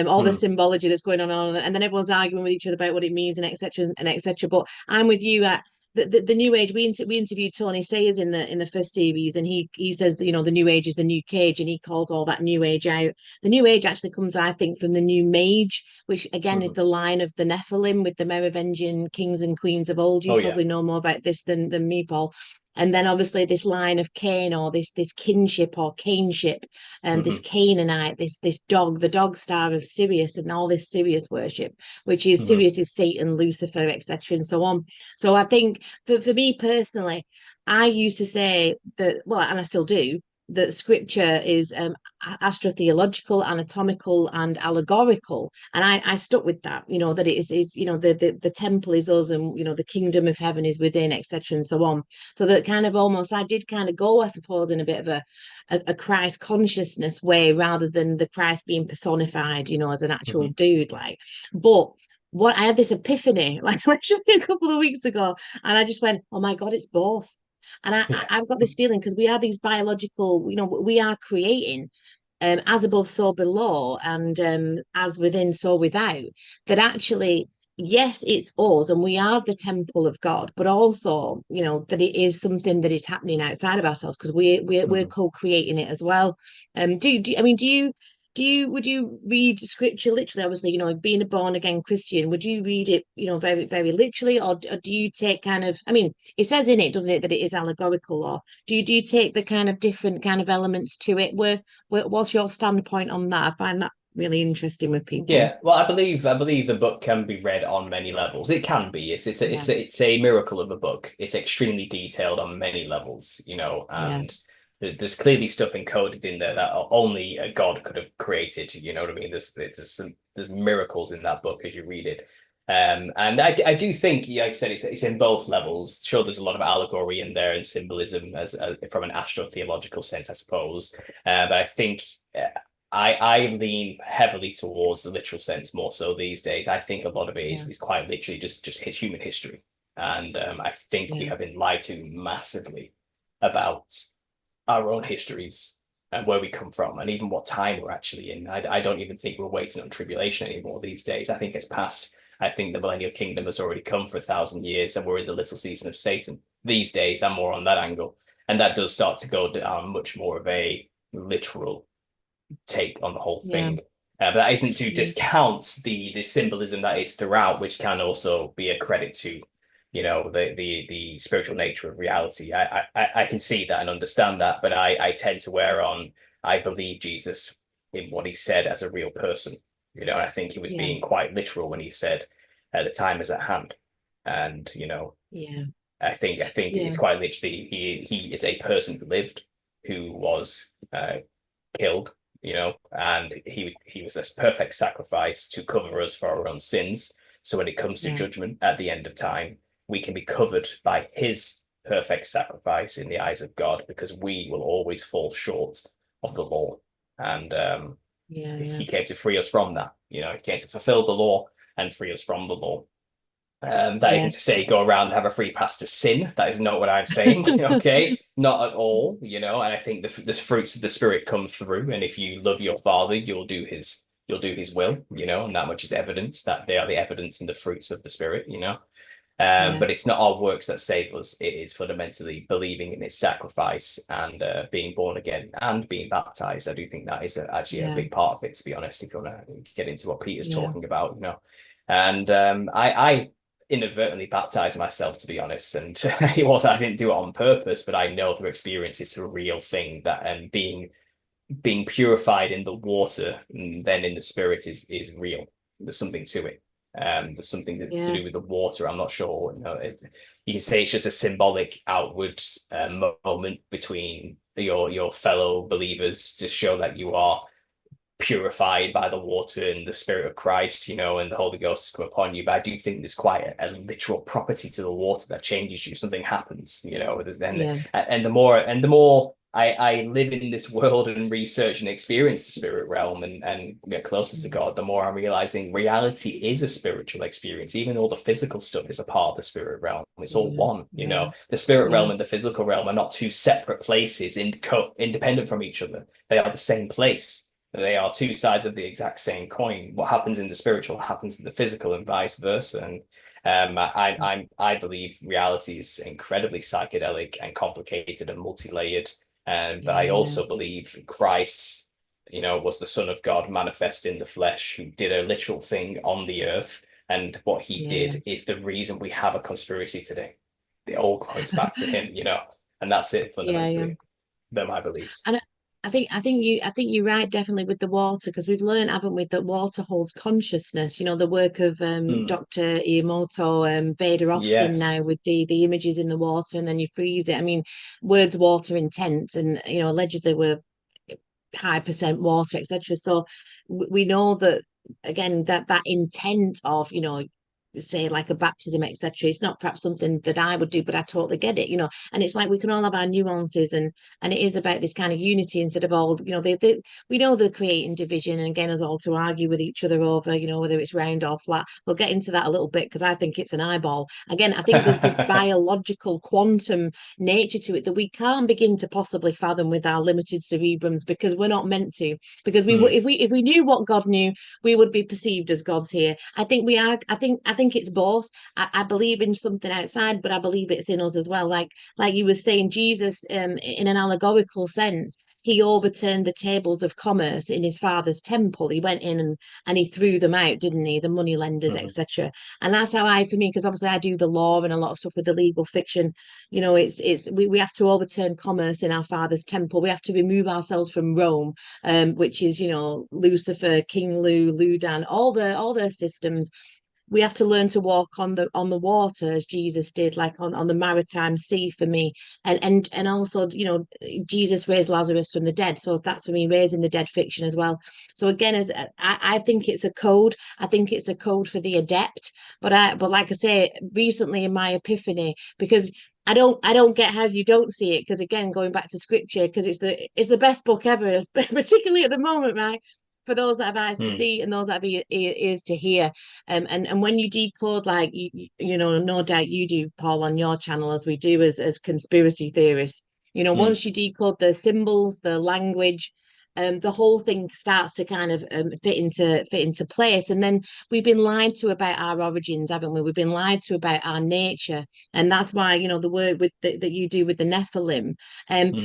all the symbology that's going on, and then everyone's arguing with each other about what it means, and etc. and etc. But I'm with you at the new age. We interviewed Tony Sayers in the first series, and he says that, the new age is the new cage, and he calls all that new age out. The new age actually comes, I think, from the new mage, which again is the line of the Nephilim with the Merovingian kings and queens of old. You probably know more about this than me, Paul. And then obviously this line of Cain, or this kinship or Cainship, and this Canaanite, this dog, the dog star of Sirius, and all this Sirius worship, which is Sirius is Satan, Lucifer, etc., and so on. So I think for me personally, I used to say that, well, and I still do, that scripture is astrotheological, anatomical, and allegorical, and I stuck with that. That it is the temple is us, and the kingdom of heaven is within, etc., and so on. So that kind of almost I did kind of go, I suppose, in a bit of a Christ consciousness way, rather than the Christ being personified, as an actual dude, like. But what I had this epiphany, like literally a couple of weeks ago, and I just went, oh my God, it's both. And I've got this feeling, because we are these biological, we are creating, as above, so below, and as within, so without, that actually, yes, it's us, and we are the temple of God, but also, that it is something that is happening outside of ourselves, because we're co-creating it as well. Would you read scripture literally? Obviously, being a born again Christian, would you read it, very, very literally, or do you take kind of, I mean, it says in it, doesn't it, that it is allegorical, or do you take the kind of different kind of elements to it? What's your standpoint on that? I find that really interesting with people. Yeah, well, I believe the book can be read on many levels. It can be. It's a miracle of a book. It's extremely detailed on many levels, and there's clearly stuff encoded in there that only a god could have created. You know what I mean? There's miracles in that book as you read it. And I do think, like I said, it's in both levels. Sure, there's a lot of allegory in there and symbolism as from an astrotheological sense, I suppose. But I think I lean heavily towards the literal sense more so these days. I think a lot of it is quite literally just human history. And I think we have been lied to massively about our own histories and where we come from, and even what time we're actually in. I don't even think we're waiting on tribulation anymore these days. I think it's past. I think the millennial kingdom has already come for 1,000 years, and we're in the little season of Satan. These days, I'm more on that angle, and that does start to go down much more of a literal take on the whole Yeah. thing. But that isn't to Yeah. discount the symbolism that is throughout, which can also be a credit to, the spiritual nature of reality. I can see that and understand that, but I tend to wear on, I believe Jesus in what he said as a real person. And I think he was Yeah. being quite literal when he said, "The time is at hand," and Yeah. I think Yeah. it's quite literally he is a person who lived, who was killed, and he was this perfect sacrifice to cover us for our own sins. So when it comes to Yeah. judgment at the end of time, we can be covered by his perfect sacrifice in the eyes of God, because we will always fall short of the law. And Yeah. he came to free us from that. He came to fulfill the law and free us from the law. That Yeah. isn't to say go around and have a free pass to sin. That is not what I'm saying. Okay, not at all. And I think the fruits of the spirit come through. And if you love your father, you'll do his will. And that much is evidence that they are the evidence and the fruits of the spirit. Yeah. But it's not our works that save us. It is fundamentally believing in his sacrifice and being born again and being baptized. I do think that is actually a Yeah. big part of it, to be honest, if you want to get into what Peter's Yeah. talking about. And I inadvertently baptized myself, to be honest, and I didn't do it on purpose, but I know through experience it's a real thing, that being purified in the water and then in the spirit is real. There's something to it. There's something to Yeah. do with the water. I'm not sure. You can say it's just a symbolic outward moment between your fellow believers to show that you are purified by the water and the spirit of Christ, and the Holy Ghost has come upon you. But I do think there's quite a literal property to the water that changes you. Something happens, Yeah. and the more I live in this world and research and experience the spirit realm and get closer to God, the more I'm realizing reality is a spiritual experience. Even all the physical stuff is a part of the spirit realm. It's all Yeah. one, Yeah. The spirit Yeah. realm and the physical realm are not two separate places, independent from each other. They are the same place. They are two sides of the exact same coin. What happens in the spiritual happens in the physical, and vice versa. And I believe reality is incredibly psychedelic and complicated and multi-layered. But I Yeah. also believe Christ, was the Son of God manifest in the flesh, who did a literal thing on the earth. And what he Yeah. did is the reason we have a conspiracy today. It all points back to him, and that's it Yeah. Yeah. fundamentally. They're my beliefs. And I think you're right, definitely, with the water, because we've learned, haven't we, that water holds consciousness. The work of Mm. Dr. Iamoto, Vader Austin now, Yes. with the images in the water and then you freeze it. I mean, words water intent, and allegedly we're high percent water, etc. So we know that, again, that intent of, say, like a baptism, etc., it's not perhaps something that I would do, but I totally get it. And it's like we can all have our nuances, and it is about this kind of unity instead of all, we know they're creating division, and again, us all to argue with each other over, whether it's round or flat. We'll get into that a little bit, because I think it's an eyeball. Again, I think there's this biological quantum nature to it that we can't begin to possibly fathom with our limited cerebrums, because we're not meant to. Because Mm. if we knew what God knew, we would be perceived as gods here. I think we are. I think it's both. I believe in something outside, but I believe it's in us as well. Like you were saying, Jesus, in an allegorical sense, he overturned the tables of commerce in his father's temple. He went in and he threw them out, didn't he? The money lenders, Mhm. etc. And that's how for me, because obviously I do the law and a lot of stuff with the legal fiction. We have to overturn commerce in our father's temple. We have to remove ourselves from Rome, which is, Lucifer, King Lu, Ludan, all their systems. We have to learn to walk on the water, as Jesus did, like on the maritime sea, for me. And also, Jesus raised Lazarus from the dead, so that's, for me, raising the dead fiction as well. So again, as I think it's a code. I think it's a code for the adept. But like I say, recently in my epiphany, because I don't get how you don't see it, because again, going back to scripture, because it's the best book ever, particularly at the moment, right? For those that have eyes to Mm. see and those that have ears to hear. And when you decode, like, no doubt you do, Paul, on your channel, as we do as conspiracy theorists, Once you decode the symbols, the language, the whole thing starts to kind of fit into place. And then we've been lied to about our origins, haven't we? We've been lied to about our nature, and that's why the work that you do with the Nephilim.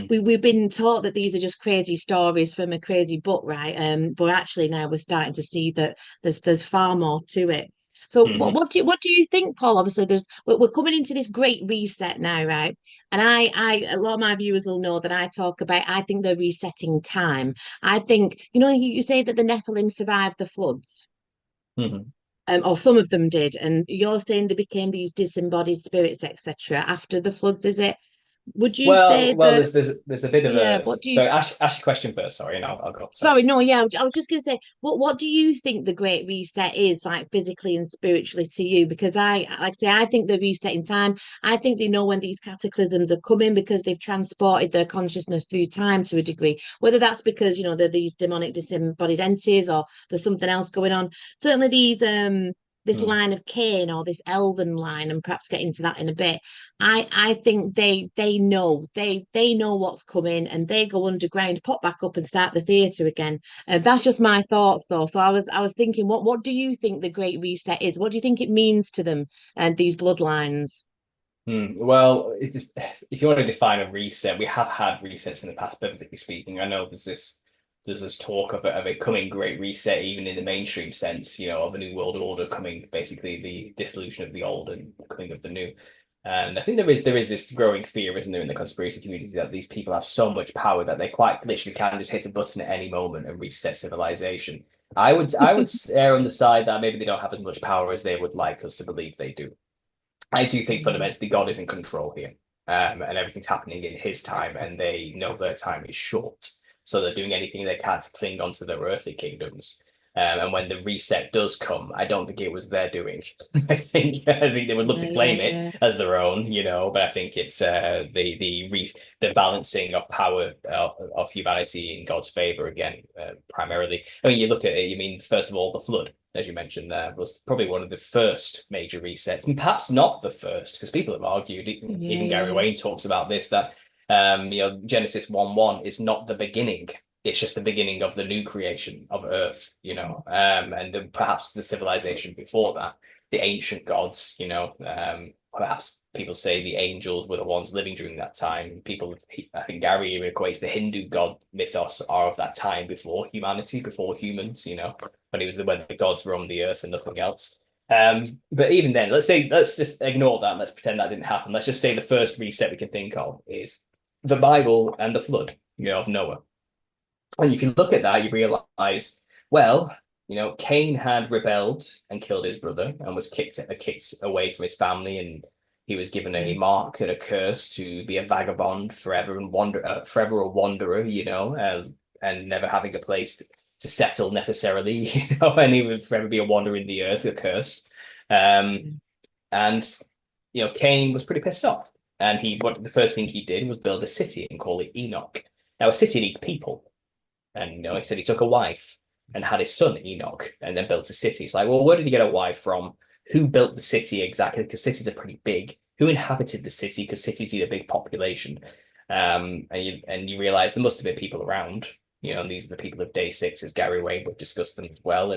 We've been taught that these are just crazy stories from a crazy book, right? But actually now we're starting to see that there's far more to it. So what do you think, Paul? Obviously, we're coming into this great reset now, right? And I a lot of my viewers will know that I think they're resetting time. I think, you say that the Nephilim survived the floods. Mm-hmm. Or some of them did, and you're saying they became these disembodied spirits, etc. after the floods, is it? Would you say Well, that? there's a bit of Yeah, a what do you so ask your question first, sorry, and I'll go. Sorry. Sorry, no, yeah, I was just going to say, what do you think the Great Reset is, like physically and spiritually to you? Because like I say, I think the reset in time. I think they know when these cataclysms are coming because they've transported their consciousness through time to a degree. Whether that's because they're these demonic disembodied entities or there's something else going on. Certainly, this line of Cain or this elven line, and perhaps get into that in a bit. I think they know what's coming, and they go underground, pop back up, and start the theatre again. That's just my thoughts, though. So I was thinking, what do you think the Great Reset is? What do you think it means to them and these bloodlines? Well, if you want to define a reset, we have had resets in the past, biblically speaking. I know there's this talk of a coming great reset, even in the mainstream sense, of a new world order coming, basically the dissolution of the old and coming of the new. And I think there is this growing fear, isn't there, in the conspiracy community that these people have so much power that they quite literally can just hit a button at any moment and reset civilization. I would err on the side that maybe they don't have as much power as they would like us to believe they do. I do think fundamentally God is in control here, and everything's happening in His time, and they know their time is short, so they're doing anything they can to cling onto their earthly kingdoms. And when the reset does come, I don't think it was their doing. I think they would love to claim Yeah. it as their own, but I think it's the balancing of power of humanity in God's favor again, primarily. I mean, you look at it. You mean, first of all, the flood, as you mentioned, there was probably one of the first major resets, and perhaps not the first, because people have argued. Even Gary Yeah. Wayne talks about this, that Genesis 1:1 is not the beginning. It's just the beginning of the new creation of Earth, and perhaps the civilization before that, the ancient gods, perhaps people say the angels were the ones living during that time. I think Gary even equates the Hindu god mythos are of that time before humanity, before humans, when the gods roamed the earth and nothing else. But even then, let's just ignore that. And let's pretend that didn't happen. Let's just say the first reset we can think of is the Bible and the flood, of Noah. And if you look at that, you realize, well, Cain had rebelled and killed his brother and was kicked away from his family, and he was given a mark and a curse to be a vagabond forever and forever a wanderer, and never having a place to settle necessarily, and he would forever be a wanderer in the earth, a curse. And Cain was pretty pissed off, and the first thing he did was build a city and call it Enoch. Now, a city needs people. And he said he took a wife and had his son Enoch, and then built a city. It's like, well, where did he get a wife from? Who built the city exactly? Because cities are pretty big. Who inhabited the city? Because cities need a big population. And you realize there must have been people around. And these are the people of day 6, as Gary Wayne would discuss them as well.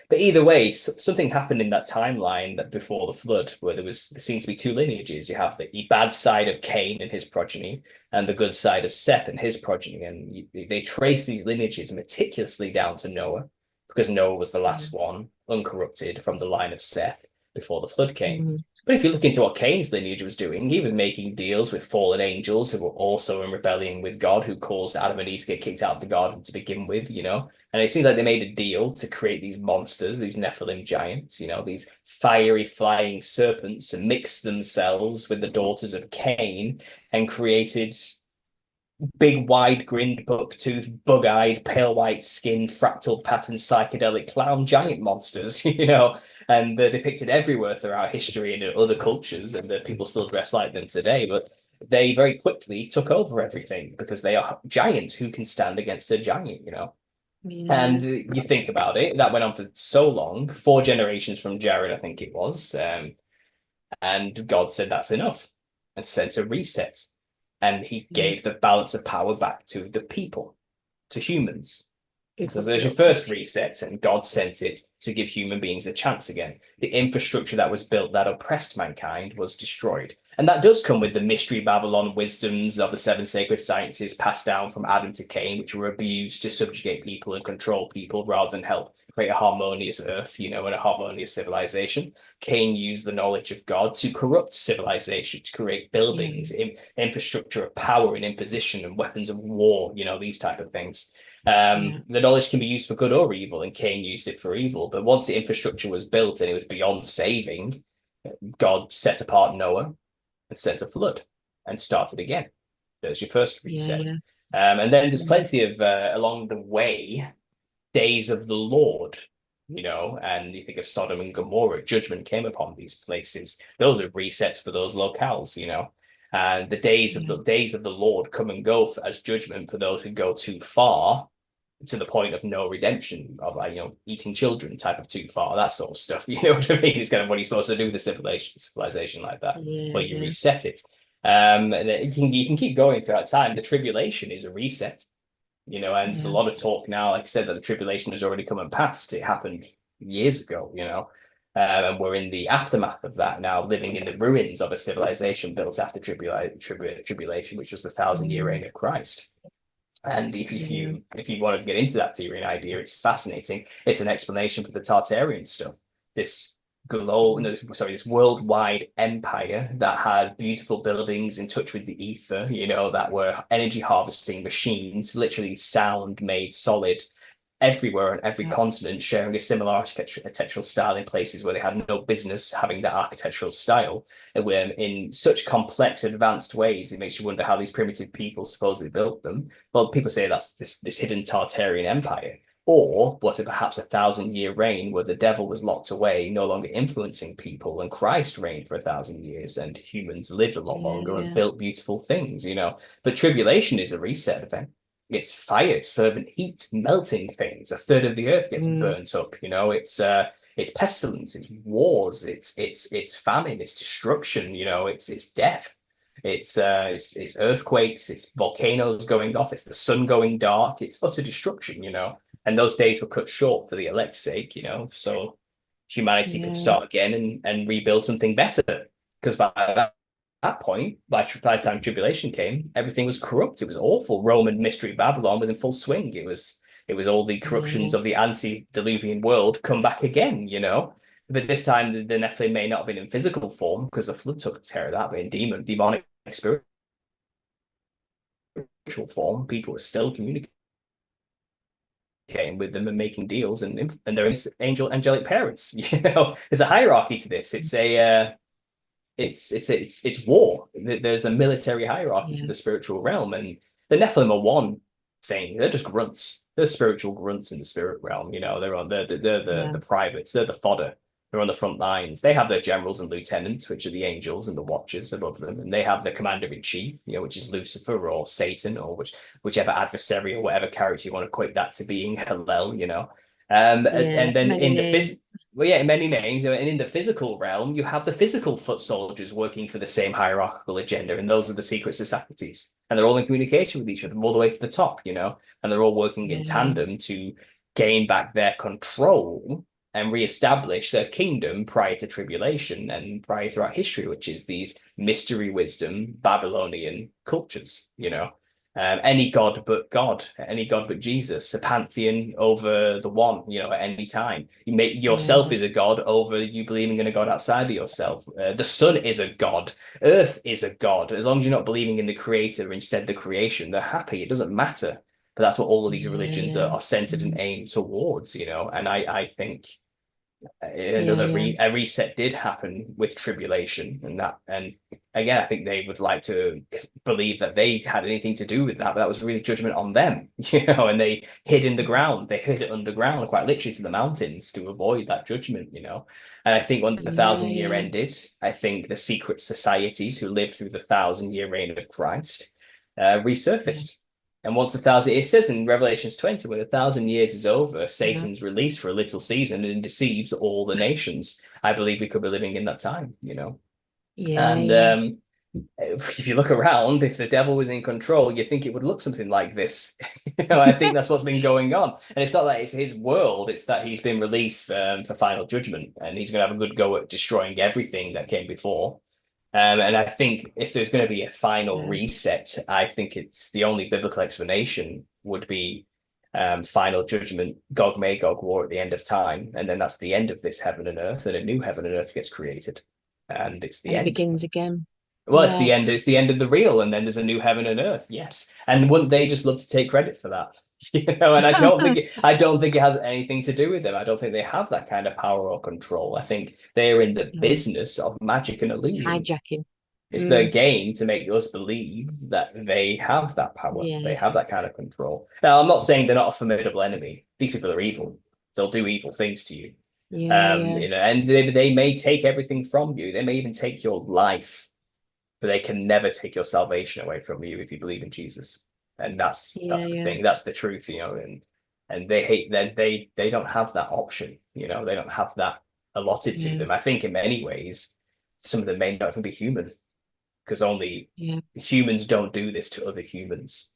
But either way, something happened in that timeline that before the flood, where there seems to be 2 lineages. You have the bad side of Cain and his progeny, and the good side of Seth and his progeny. And they trace these lineages meticulously down to Noah, because Noah was the last one, uncorrupted, from the line of Seth before the flood came. But if you look into what Cain's lineage was doing, he was making deals with fallen angels who were also in rebellion with God, who caused Adam and Eve to get kicked out of the garden to begin with, And it seems like they made a deal to create these monsters, these Nephilim giants, these fiery flying serpents, and mix themselves with the daughters of Cain and created big, wide-grinned, buck-toothed, bug-eyed, pale white-skinned, fractal-patterned psychedelic clown giant monsters, and they're depicted everywhere throughout history and in other cultures, and people still dress like them today. But they very quickly took over everything because they are giants who can stand against a giant, Yeah. And you think about it, that went on for so long, 4 generations from Jared, I think it was, and God said that's enough and sent a reset. and he gave the balance of power back to the people, to humans. So there's your first reset, and God sent it to give human beings a chance again. The infrastructure that was built that oppressed mankind was destroyed. And that does come with the mystery Babylon wisdoms of the seven sacred sciences passed down from Adam to Cain, which were abused to subjugate people and control people rather than help create a harmonious earth, and a harmonious civilization. Cain used the knowledge of God to corrupt civilization, to create buildings, infrastructure of power and imposition and weapons of war, these type of things. The knowledge can be used for good or evil, and Cain used it for evil. But once the infrastructure was built and it was beyond saving, God set apart Noah and sent a flood and started again. There's your first reset. And then there's plenty of, along the way, days of the Lord, and you think of Sodom and Gomorrah, judgment came upon these places. Those are resets for those locales, and the days of the Lord come and go as judgment for those who go too far, to the point of no redemption, of eating children type of too far, that sort of stuff. You know what I mean? It's kind of what you're supposed to do with a civilization like that. You reset it. And you can keep going throughout time. The tribulation is a reset, and there's a lot of talk now, like I said, that the tribulation has already come and passed. It happened years ago, and we're in the aftermath of that now, living in the ruins of a civilization built after tribulation, which was the 1,000-year reign of Christ. And if you want to get into that theory and idea, it's fascinating. It's an explanation for the Tartarian stuff. This worldwide empire that had beautiful buildings in touch with the ether, that were energy harvesting machines, literally sound made solid everywhere on every continent, sharing a similar architectural style in places where they had no business having that architectural style. And when in such complex, advanced ways, it makes you wonder how these primitive people supposedly built them. Well, people say that's this hidden Tartarian empire. Or was it perhaps a 1,000-year reign where the devil was locked away, no longer influencing people, and Christ reigned for 1,000 years, and humans lived a lot longer and built beautiful things, But tribulation is a reset event. It's fire, it's fervent heat, melting things. A third of the earth gets burnt up. It's pestilence, it's wars, it's famine, it's destruction. It's death. It's earthquakes, it's volcanoes going off, it's the sun going dark, it's utter destruction. And those days were cut short for the elect's sake. So humanity could start again and rebuild something better. Because by that point, by the time tribulation came, everything was corrupt. It was awful. Roman mystery Babylon was in full swing. It was all the corruptions of the antediluvian world come back again, But this time the Nephilim may not have been in physical form because the flood took care of that, but in demonic spiritual form, people were still communicating with them and making deals, and they're angelic parents. There's a hierarchy to this. It's war. There's a military hierarchy to the spiritual realm, and the Nephilim are one thing. They're just grunts. They're spiritual grunts in the spirit realm. They're the privates. They're the fodder. They're on the front lines. They have their generals and lieutenants, which are the angels and the watchers above them, and they have the commander in chief, which is Lucifer or Satan or whichever adversary or whatever character you want to equate that to being, Hillel. And then in many names, and in the physical realm, you have the physical foot soldiers working for the same hierarchical agenda, and those are the secret societies, and they're all in communication with each other all the way to the top, and they're all working in tandem to gain back their control and reestablish their kingdom prior to tribulation and prior throughout history, which is these mystery wisdom Babylonian cultures, any god but Jesus, a pantheon over the one, at any time. You make yourself is a god over you believing in a god outside of yourself. The sun is a god. Earth is a god. As long as you're not believing in the creator, instead the creation, they're happy. It doesn't matter. But that's what all of these religions are centered and aimed towards, and I think a reset did happen with tribulation, and again I think they would like to believe that they had anything to do with that, but that was really judgment on them, and they hid in the ground. They hid underground, quite literally, to the mountains to avoid that judgment, and I think when the 1,000-year ended, I think the secret societies who lived through the 1,000-year reign of Christ resurfaced. And once it says in Revelations 20, when 1,000 years is over, Satan's released for a little season and deceives all the nations. I believe we could be living in that time, And if you look around, if the devil was in control, you think it would look something like this. I think that's what's been going on. And it's not that it's his world, it's that he's been released for final judgment, and he's going to have a good go at destroying everything that came before. And I think if there's going to be a final reset, I think it's the only biblical explanation would be final judgment, Gog Magog war at the end of time, and then that's the end of this heaven and earth, and a new heaven and earth gets created, and it's the And it end. begins again. Well, it's Yeah. the end. It's the end of the reel, and then there's a new heaven and earth. Yes, and wouldn't they just love to take credit for that? And I don't think it has anything to do with them. I don't think they have that kind of power or control. I think they are in the No. business of magic and illusion. Hijacking. It's their Mm. game to make us believe that they have that power. They Yeah. have that kind of control. Now, I'm not saying they're not a formidable enemy. These people are evil. They'll do evil things to you. Yeah. Yeah. And they may take everything from you. They may even take your life, but they can never take your salvation away from you if you believe in Jesus. And that's Yeah. the Yeah. thing. That's the truth, and they hate that they don't have that option, they don't have that allotted to Yeah. them. I think in many ways, some of them may not even be human, because only Yeah. humans don't do this to other humans.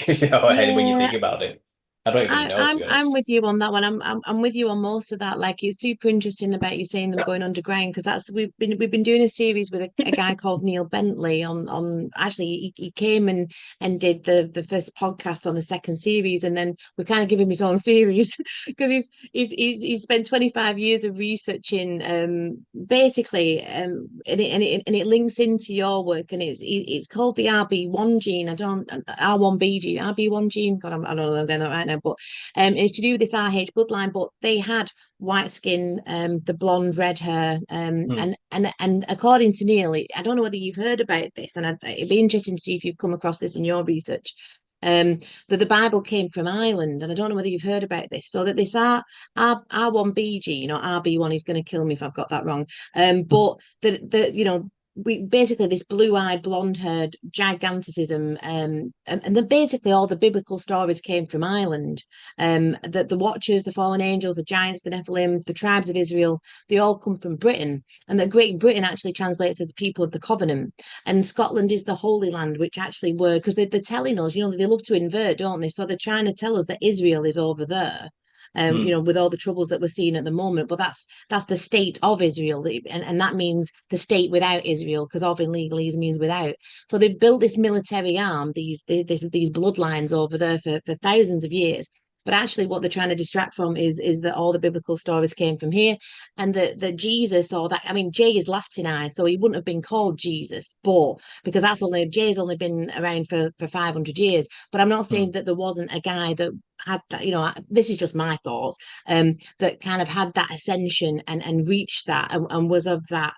When you Yeah. think about it. I don't even know, to be I'm honest. with you on that one. I'm with you on most of that. Like it's super interesting about you saying them going underground because that's we've been doing a series with a guy called Neil Bentley on actually he came and did the first podcast on the second series, and then we kind of give him his own series because he's spent 25 years of researching basically and it links into your work, and it's called the RB1 gene. I don't R1B gene, RB1 gene. God, I don't know I'm getting that right now, but it's to do with this RH bloodline. But they had white skin, the blonde red hair, Hmm. and according to Neil, I don't know whether you've heard about this, and it'd be interesting to see if you've come across this in your research. That the Bible came from Ireland, and I don't know whether you've heard about this. So that this R1B gene or RB1 is going to kill me if I've got that wrong. But the we basically this blue-eyed, blonde-haired giganticism, and then basically all the biblical stories came from Ireland. The Watchers, the fallen angels, the giants, the Nephilim, the tribes of Israel, they all come from Britain, and that Great Britain actually translates as the people of the covenant, and Scotland is the Holy Land, which actually were because they're telling us, they love to invert, don't they? So they're trying to tell us that Israel is over there. Hmm. With all the troubles that we're seeing at the moment, but that's the state of Israel, and that means the state without Israel, because of in legalese means without. So they've built this military arm, these bloodlines over there for thousands of years. But actually, what they're trying to distract from is that all the biblical stories came from here, and that Jesus or that I mean, J is Latinized, so he wouldn't have been called Jesus, but because that's only J's only been around for 500 years. But I'm not Hmm. saying that there wasn't a guy that had that, this is just my thoughts, that kind of had that ascension and reached that and was of that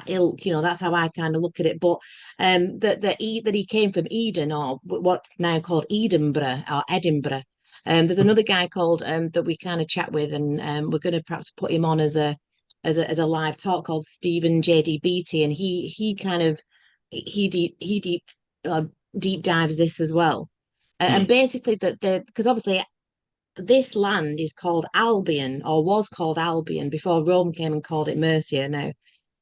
ilk, that's how I kind of look at it. But that he came from Eden, or what's now called Edinburgh or Edinburgh. There's another guy called that we kind of chat with, and we're going to perhaps put him on as a live talk, called Stephen JD Beatty, and he kind of uh, deep dives this as well. And Hmm. basically that the because obviously this land is called Albion, or was called Albion before Rome came and called it Mercia now.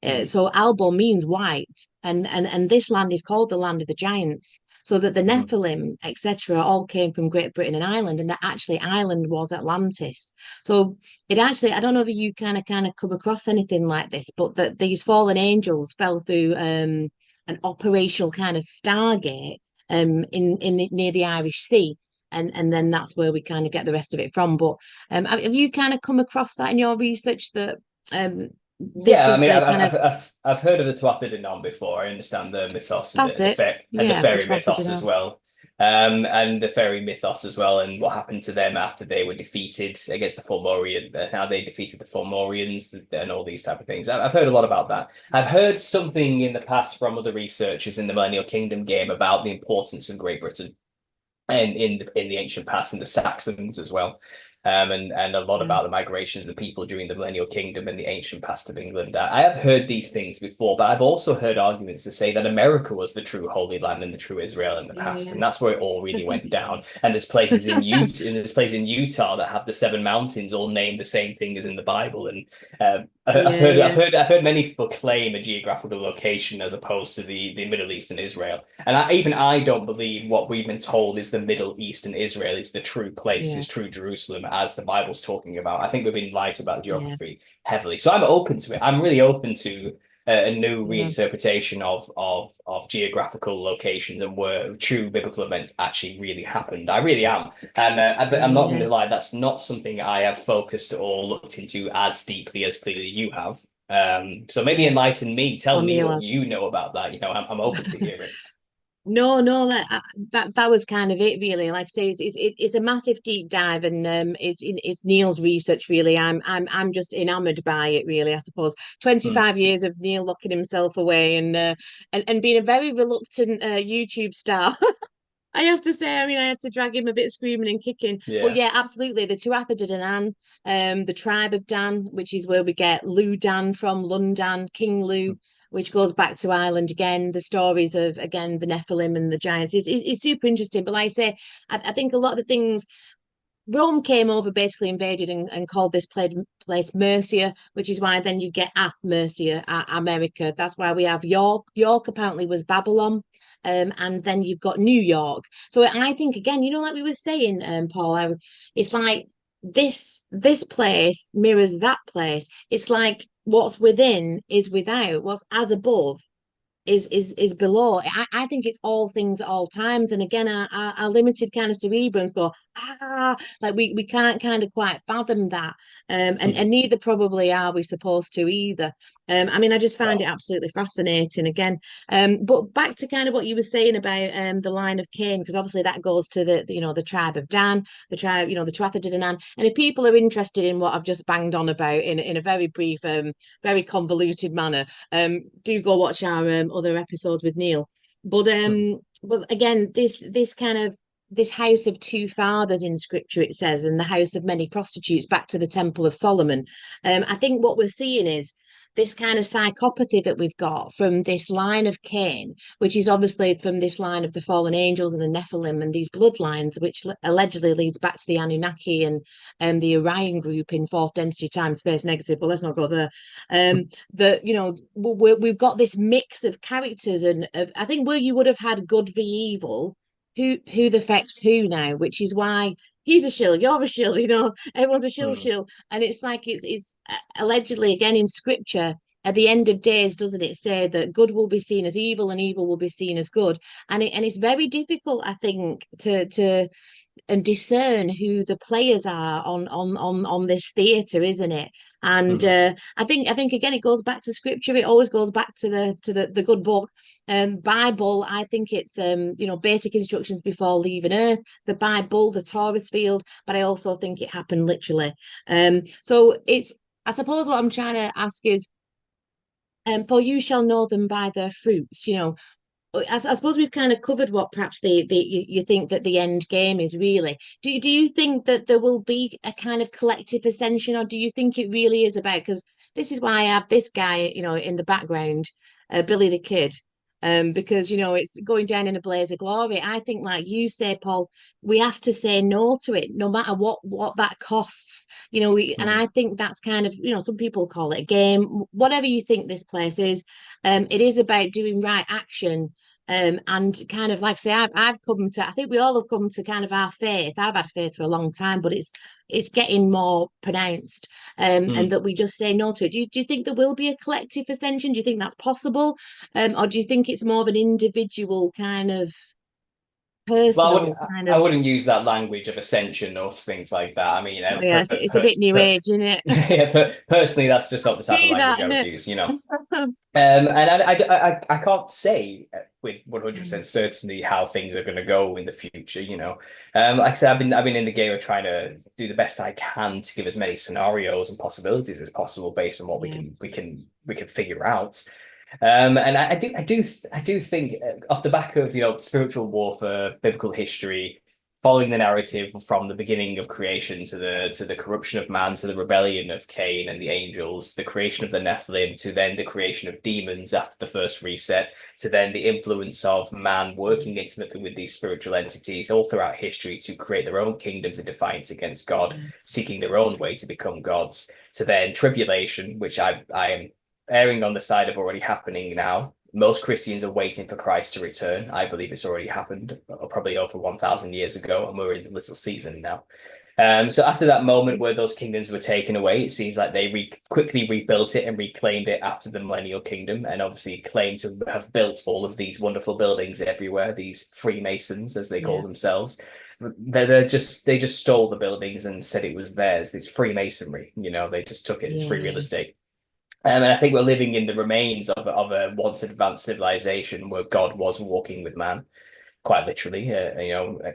Hmm. So Albo means white, and this land is called the land of the giants. So that the Hmm. Nephilim, etc., all came from Great Britain and Ireland, and that actually Ireland was Atlantis. So it actually, I don't know if you kind of come across anything like this, but that these fallen angels fell through an operational kind of stargate in near the Irish Sea, and then that's where we kind of get the rest of it from. But have you kind of come across that in your research, that this Yeah, I is mean, the kind of I've heard of the Tuatha De Danann before. I understand the mythos and that's it? the Yeah, the fairy 12th of mythos as July. well, and the fairy mythos as well, and what happened to them after they were defeated against the Fomorian, how they defeated the Fomorians and all these type of things. I've heard a lot about that. I've heard something in the past from other researchers in the Millennial Kingdom game about the importance of Great Britain and in the ancient past, and the Saxons as well, and a lot Yeah. about the migration of the people during the Millennial Kingdom and the ancient past of England. I have heard these things before, but I've also heard arguments to say that America was the true Holy Land and the true Israel in the past, Yeah, and that's where it all really went down. And there's places in Utah that have the seven mountains all named the same thing as in the Bible, and Yeah, yeah, I've heard many people claim a geographical location as opposed to the Middle East and Israel, and even I don't believe what we've been told is the Middle East and Israel is the true place, yeah, is true Jerusalem, as the Bible's talking about. I think we've been lied to about yeah, geography heavily, so I'm open to it. I'm really open to a new yeah, reinterpretation of geographical locations and where true biblical events actually really happened. I really am, and but I'm not going yeah. to lie, that's not something I have focused or looked into as deeply as clearly you have. So maybe Yeah. enlighten me, tell Well, me Neil what has. you know about that. I'm open to hearing. No, no, that was kind of it, really. Like I say, it's a massive deep dive, and it's Neil's research. Really, I'm just enamored by it. Really, I suppose. Hmm. 25 years of Neil locking himself away and being a very reluctant YouTube star. I have to say, I mean, I had to drag him a bit screaming and kicking. But Yeah. yeah, absolutely. The Tuatha De Danann, the tribe of Dan, which is where we get Lou Dan from, Lundan, King Lou, which goes back to Ireland again. The stories of, again, the Nephilim and the giants is super interesting. But like I say, I think a lot of the things Rome came over, basically invaded and called this place Mercia, which is why then you get Mercia, America. That's why we have York. York apparently was Babylon. And then you've got New York. So I think again, like we were saying, Paul, it's like this place mirrors that place. It's like what's within is without. What's as above is below. I think it's all things at all times. And again, our limited kind of cerebrums go, like we can't kind of quite fathom that. Hmm. And neither probably are we supposed to either. I mean, I just find it Well, absolutely fascinating again. But back to kind of what you were saying about the line of Cain, because obviously that goes to the tribe of Dan, the tribe, the Tuatha De Danann. And if people are interested in what I've just banged on about in a very brief, very convoluted manner, do go watch our other episodes with Neil. hmm. But again, this kind of this house of two fathers in scripture, it says, and the house of many prostitutes, back to the Temple of Solomon. I think what we're seeing is this kind of psychopathy that we've got from this line of Cain, which is obviously from this line of the fallen angels and the Nephilim and these bloodlines, which allegedly leads back to the Anunnaki and the Orion group in fourth density time space negative. But let's not go there. That we've got this mix of characters and of, I think, where you would have had good v evil, who the feck's who now, which is why he's a shill, you're a shill, everyone's a shill Hmm. shill. And it's like it's allegedly again in scripture at the end of days, doesn't it say that good will be seen as evil and evil will be seen as good? And it's very difficult, I think, to and discern who the players are on this theatre, isn't it? And Hmm. I think again it goes back to scripture. It always goes back to the good book, Bible. I think it's basic instructions before leaving Earth. The Bible, the Taurus field, but I also think it happened literally. So it's I suppose what I'm trying to ask is, for you shall know them by their fruits. I suppose we've kind of covered what perhaps you think that the end game is really. Do you think that there will be a kind of collective ascension, or do you think it really is about? Because this is why I have this guy, in the background, Billy the Kid. Because it's going down in a blaze of glory. I think, like you say, Paul, we have to say no to it, no matter what that costs. And Hmm. I think that's kind of, some people call it a game, whatever you think this place is. It is about doing right action, and kind of like I say, I've come to, I think we all have come to kind of our faith. I've had faith for a long time, but it's getting more pronounced, and Hmm. that we just say no to it. Do you think there will be a collective ascension? Do you think that's possible, or do you think it's more of an individual kind of Well, personal kind I of? wouting use that language of ascension or things like that. I mean, Oh yeah, it's a bit new age, isn't it? yeah, personally, that's just not the type of Do language that, I would innit? use. And I can't say with 100% certainty how things are going to go in the future. Like I said, I've been in the game of trying to do the best I can to give as many scenarios and possibilities as possible based on what Yeah. we can figure out. And I do think off the back of spiritual warfare, biblical history, following the narrative from the beginning of creation to the corruption of man, to the rebellion of Cain and the angels, the creation of the Nephilim, to then the creation of demons after the first reset, to then the influence of man working intimately with these spiritual entities all throughout history to create their own kingdoms in defiance against God, Yeah. seeking their own way to become gods. to then tribulation, which I am erring on the side of already happening now. Most Christians are waiting for Christ to return. I believe it's already happened, probably over 1,000 years ago, and we're in the little season now. So after that moment where those kingdoms were taken away, it seems like they quickly rebuilt it and reclaimed it after the millennial kingdom, and obviously claimed to have built all of these wonderful buildings everywhere, these Freemasons, as they call themselves. They just stole the buildings and said it was theirs. It's Freemasonry, they just took it as free real estate. And I think we're living in the remains of a once advanced civilization where God was walking with man, quite literally.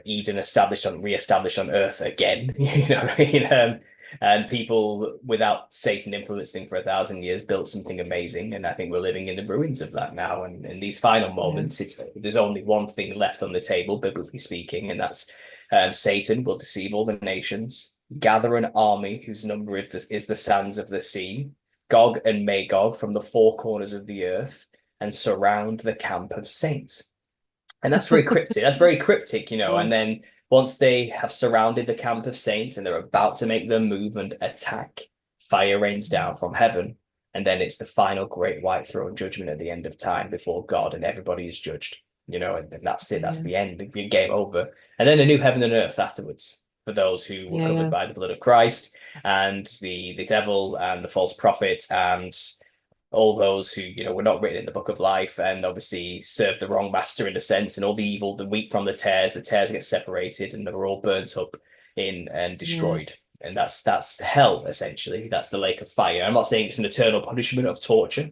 Eden re-established on Earth again. You know what I mean? And people, without Satan influencing for 1,000 years, built something amazing. And I think we're living in the ruins of that now. And in these final moments, there's only one thing left on the table, biblically speaking, and that's Satan will deceive all the nations, gather an army whose number is the sands of the sea, Gog and Magog from the four corners of the earth, and surround the camp of saints. And that's very cryptic. That's very cryptic, And then once they have surrounded the camp of saints and they're about to make their move and attack, fire rains down from heaven. And then it's the final great white throne judgment at the end of time before God, and everybody is judged, and that's it. That's the end. Game over. And then a new heaven and earth afterwards, for those who were covered by the blood of Christ, and the devil and the false prophet and all those who were not written in the book of life, and obviously served the wrong master in a sense, and all the evil, the wheat from the tares get separated, and they're all burnt up in and destroyed. And that's hell, essentially. That's the lake of fire. I'm not saying it's an eternal punishment of torture.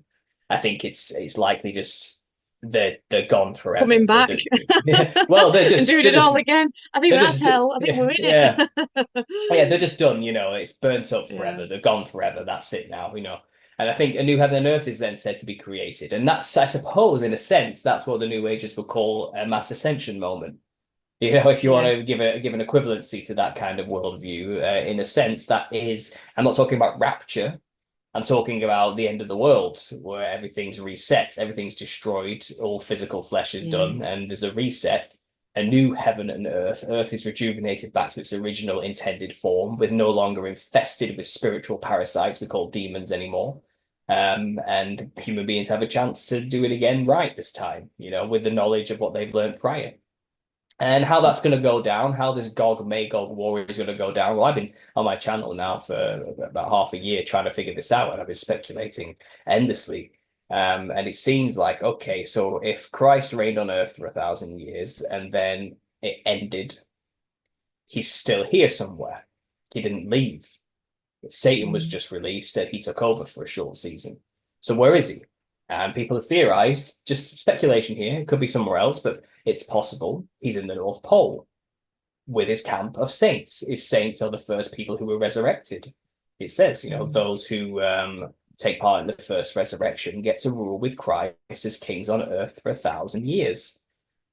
I think it's likely just they're gone forever. Coming back. Well, they're just doing it all again. I think that's hell. I think we're in it. They're just done. It's burnt up forever. They're gone forever. That's it now. And I think a new heaven and earth is then said to be created, and that's, I suppose, in a sense, that's what the New Agers would call a mass ascension moment. If you want to give an equivalency to that kind of worldview, in a sense, that is. I'm not talking about rapture. I'm talking about the end of the world, where everything's reset, everything's destroyed, all physical flesh is done, and there's a reset, a new heaven and earth. Earth is rejuvenated back to its original intended form, with no longer infested with spiritual parasites we call demons anymore. And human beings have a chance to do it again right this time, with the knowledge of what they've learned prior. And how that's going to go down, how this Gog-Magog war is going to go down. Well, I've been on my channel now for about half a year trying to figure this out, and I've been speculating endlessly. And it seems like, okay, so if Christ reigned on earth for 1,000 years and then it ended, he's still here somewhere. He didn't leave. Satan was just released and he took over for a short season. So where is he? And people have theorized, just speculation here, it could be somewhere else, but it's possible he's in the North Pole with his camp of saints. His saints are the first people who were resurrected. It says, those who take part in the first resurrection get to rule with Christ as kings on earth for 1,000 years.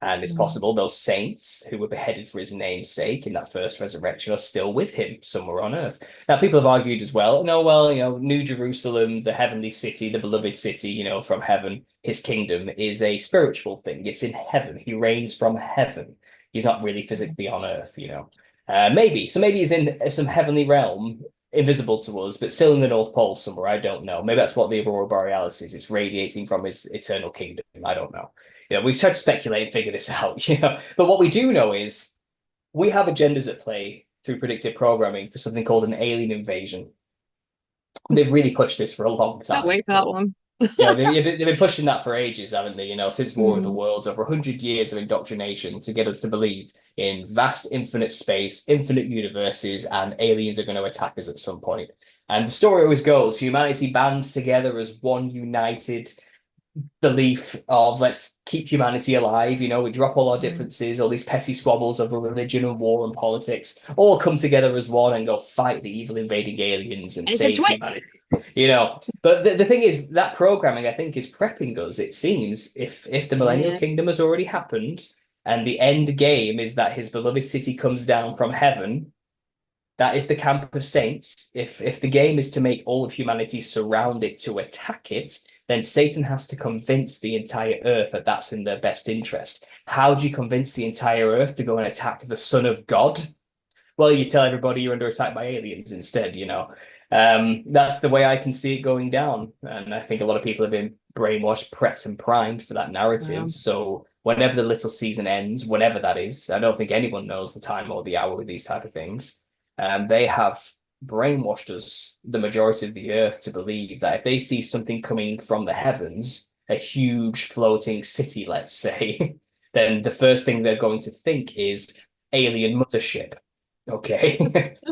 And it's possible those saints who were beheaded for his name's sake in that first resurrection are still with him somewhere on earth. Now, people have argued as well, New Jerusalem, the heavenly city, the beloved city, from heaven, his kingdom is a spiritual thing. It's in heaven. He reigns from heaven. He's not really physically on earth, Maybe. So maybe he's in some heavenly realm, invisible to us, but still in the North Pole somewhere. I don't know. Maybe that's what the Aurora Borealis is. It's radiating from his eternal kingdom. I don't know. We've tried to speculate and figure this out, But what we do know is we have agendas at play through predictive programming for something called an alien invasion. They've really pushed this for a long time. Can't wait for that one. They've been pushing that for ages, haven't they? Since War of the Worlds, over 100 years of indoctrination to get us to believe in vast, infinite space, infinite universes, and aliens are going to attack us at some point. And the story always goes, humanity bands together as one united belief of let's keep humanity alive. We drop all our differences, all these petty squabbles over religion and war and politics, all come together as one and go fight the evil invading aliens and save humanity. But the thing is, that programming, I think, is prepping us. It seems if the millennial kingdom has already happened and the end game is that his beloved city comes down from heaven, that is the camp of saints. If the game is to make all of humanity surround it to attack it, then Satan has to convince the entire earth that that's in their best interest. How do you convince the entire earth to go and attack the Son of God? Well, you tell everybody you're under attack by aliens instead, That's the way I can see it going down. And I think a lot of people have been brainwashed, prepped, and primed for that narrative. Wow. So whenever the little season ends, whenever that is, I don't think anyone knows the time or the hour with these type of things. They have brainwashed us, the majority of the earth, to believe that if they see something coming from the heavens, a huge floating city, let's say, then the first thing they're going to think is alien mothership. Okay.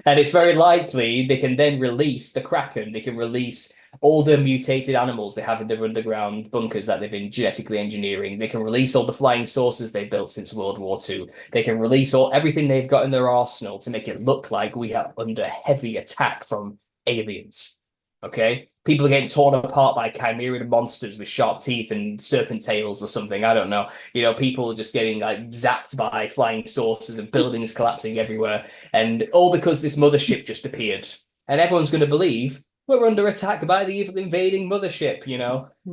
And it's very likely they can then release the Kraken, they can release all the mutated animals they have in their underground bunkers that they've been genetically engineering. They can release all the flying saucers they've built since World War II. They can release all everything they've got in their arsenal to make it look like we are under heavy attack from aliens. Okay, people are getting torn apart by chimerian monsters with sharp teeth and serpent tails or something. I don't know. People are just getting like zapped by flying saucers and buildings collapsing everywhere, and all because this mothership just appeared, and everyone's going to believe we're under attack by the evil invading mothership.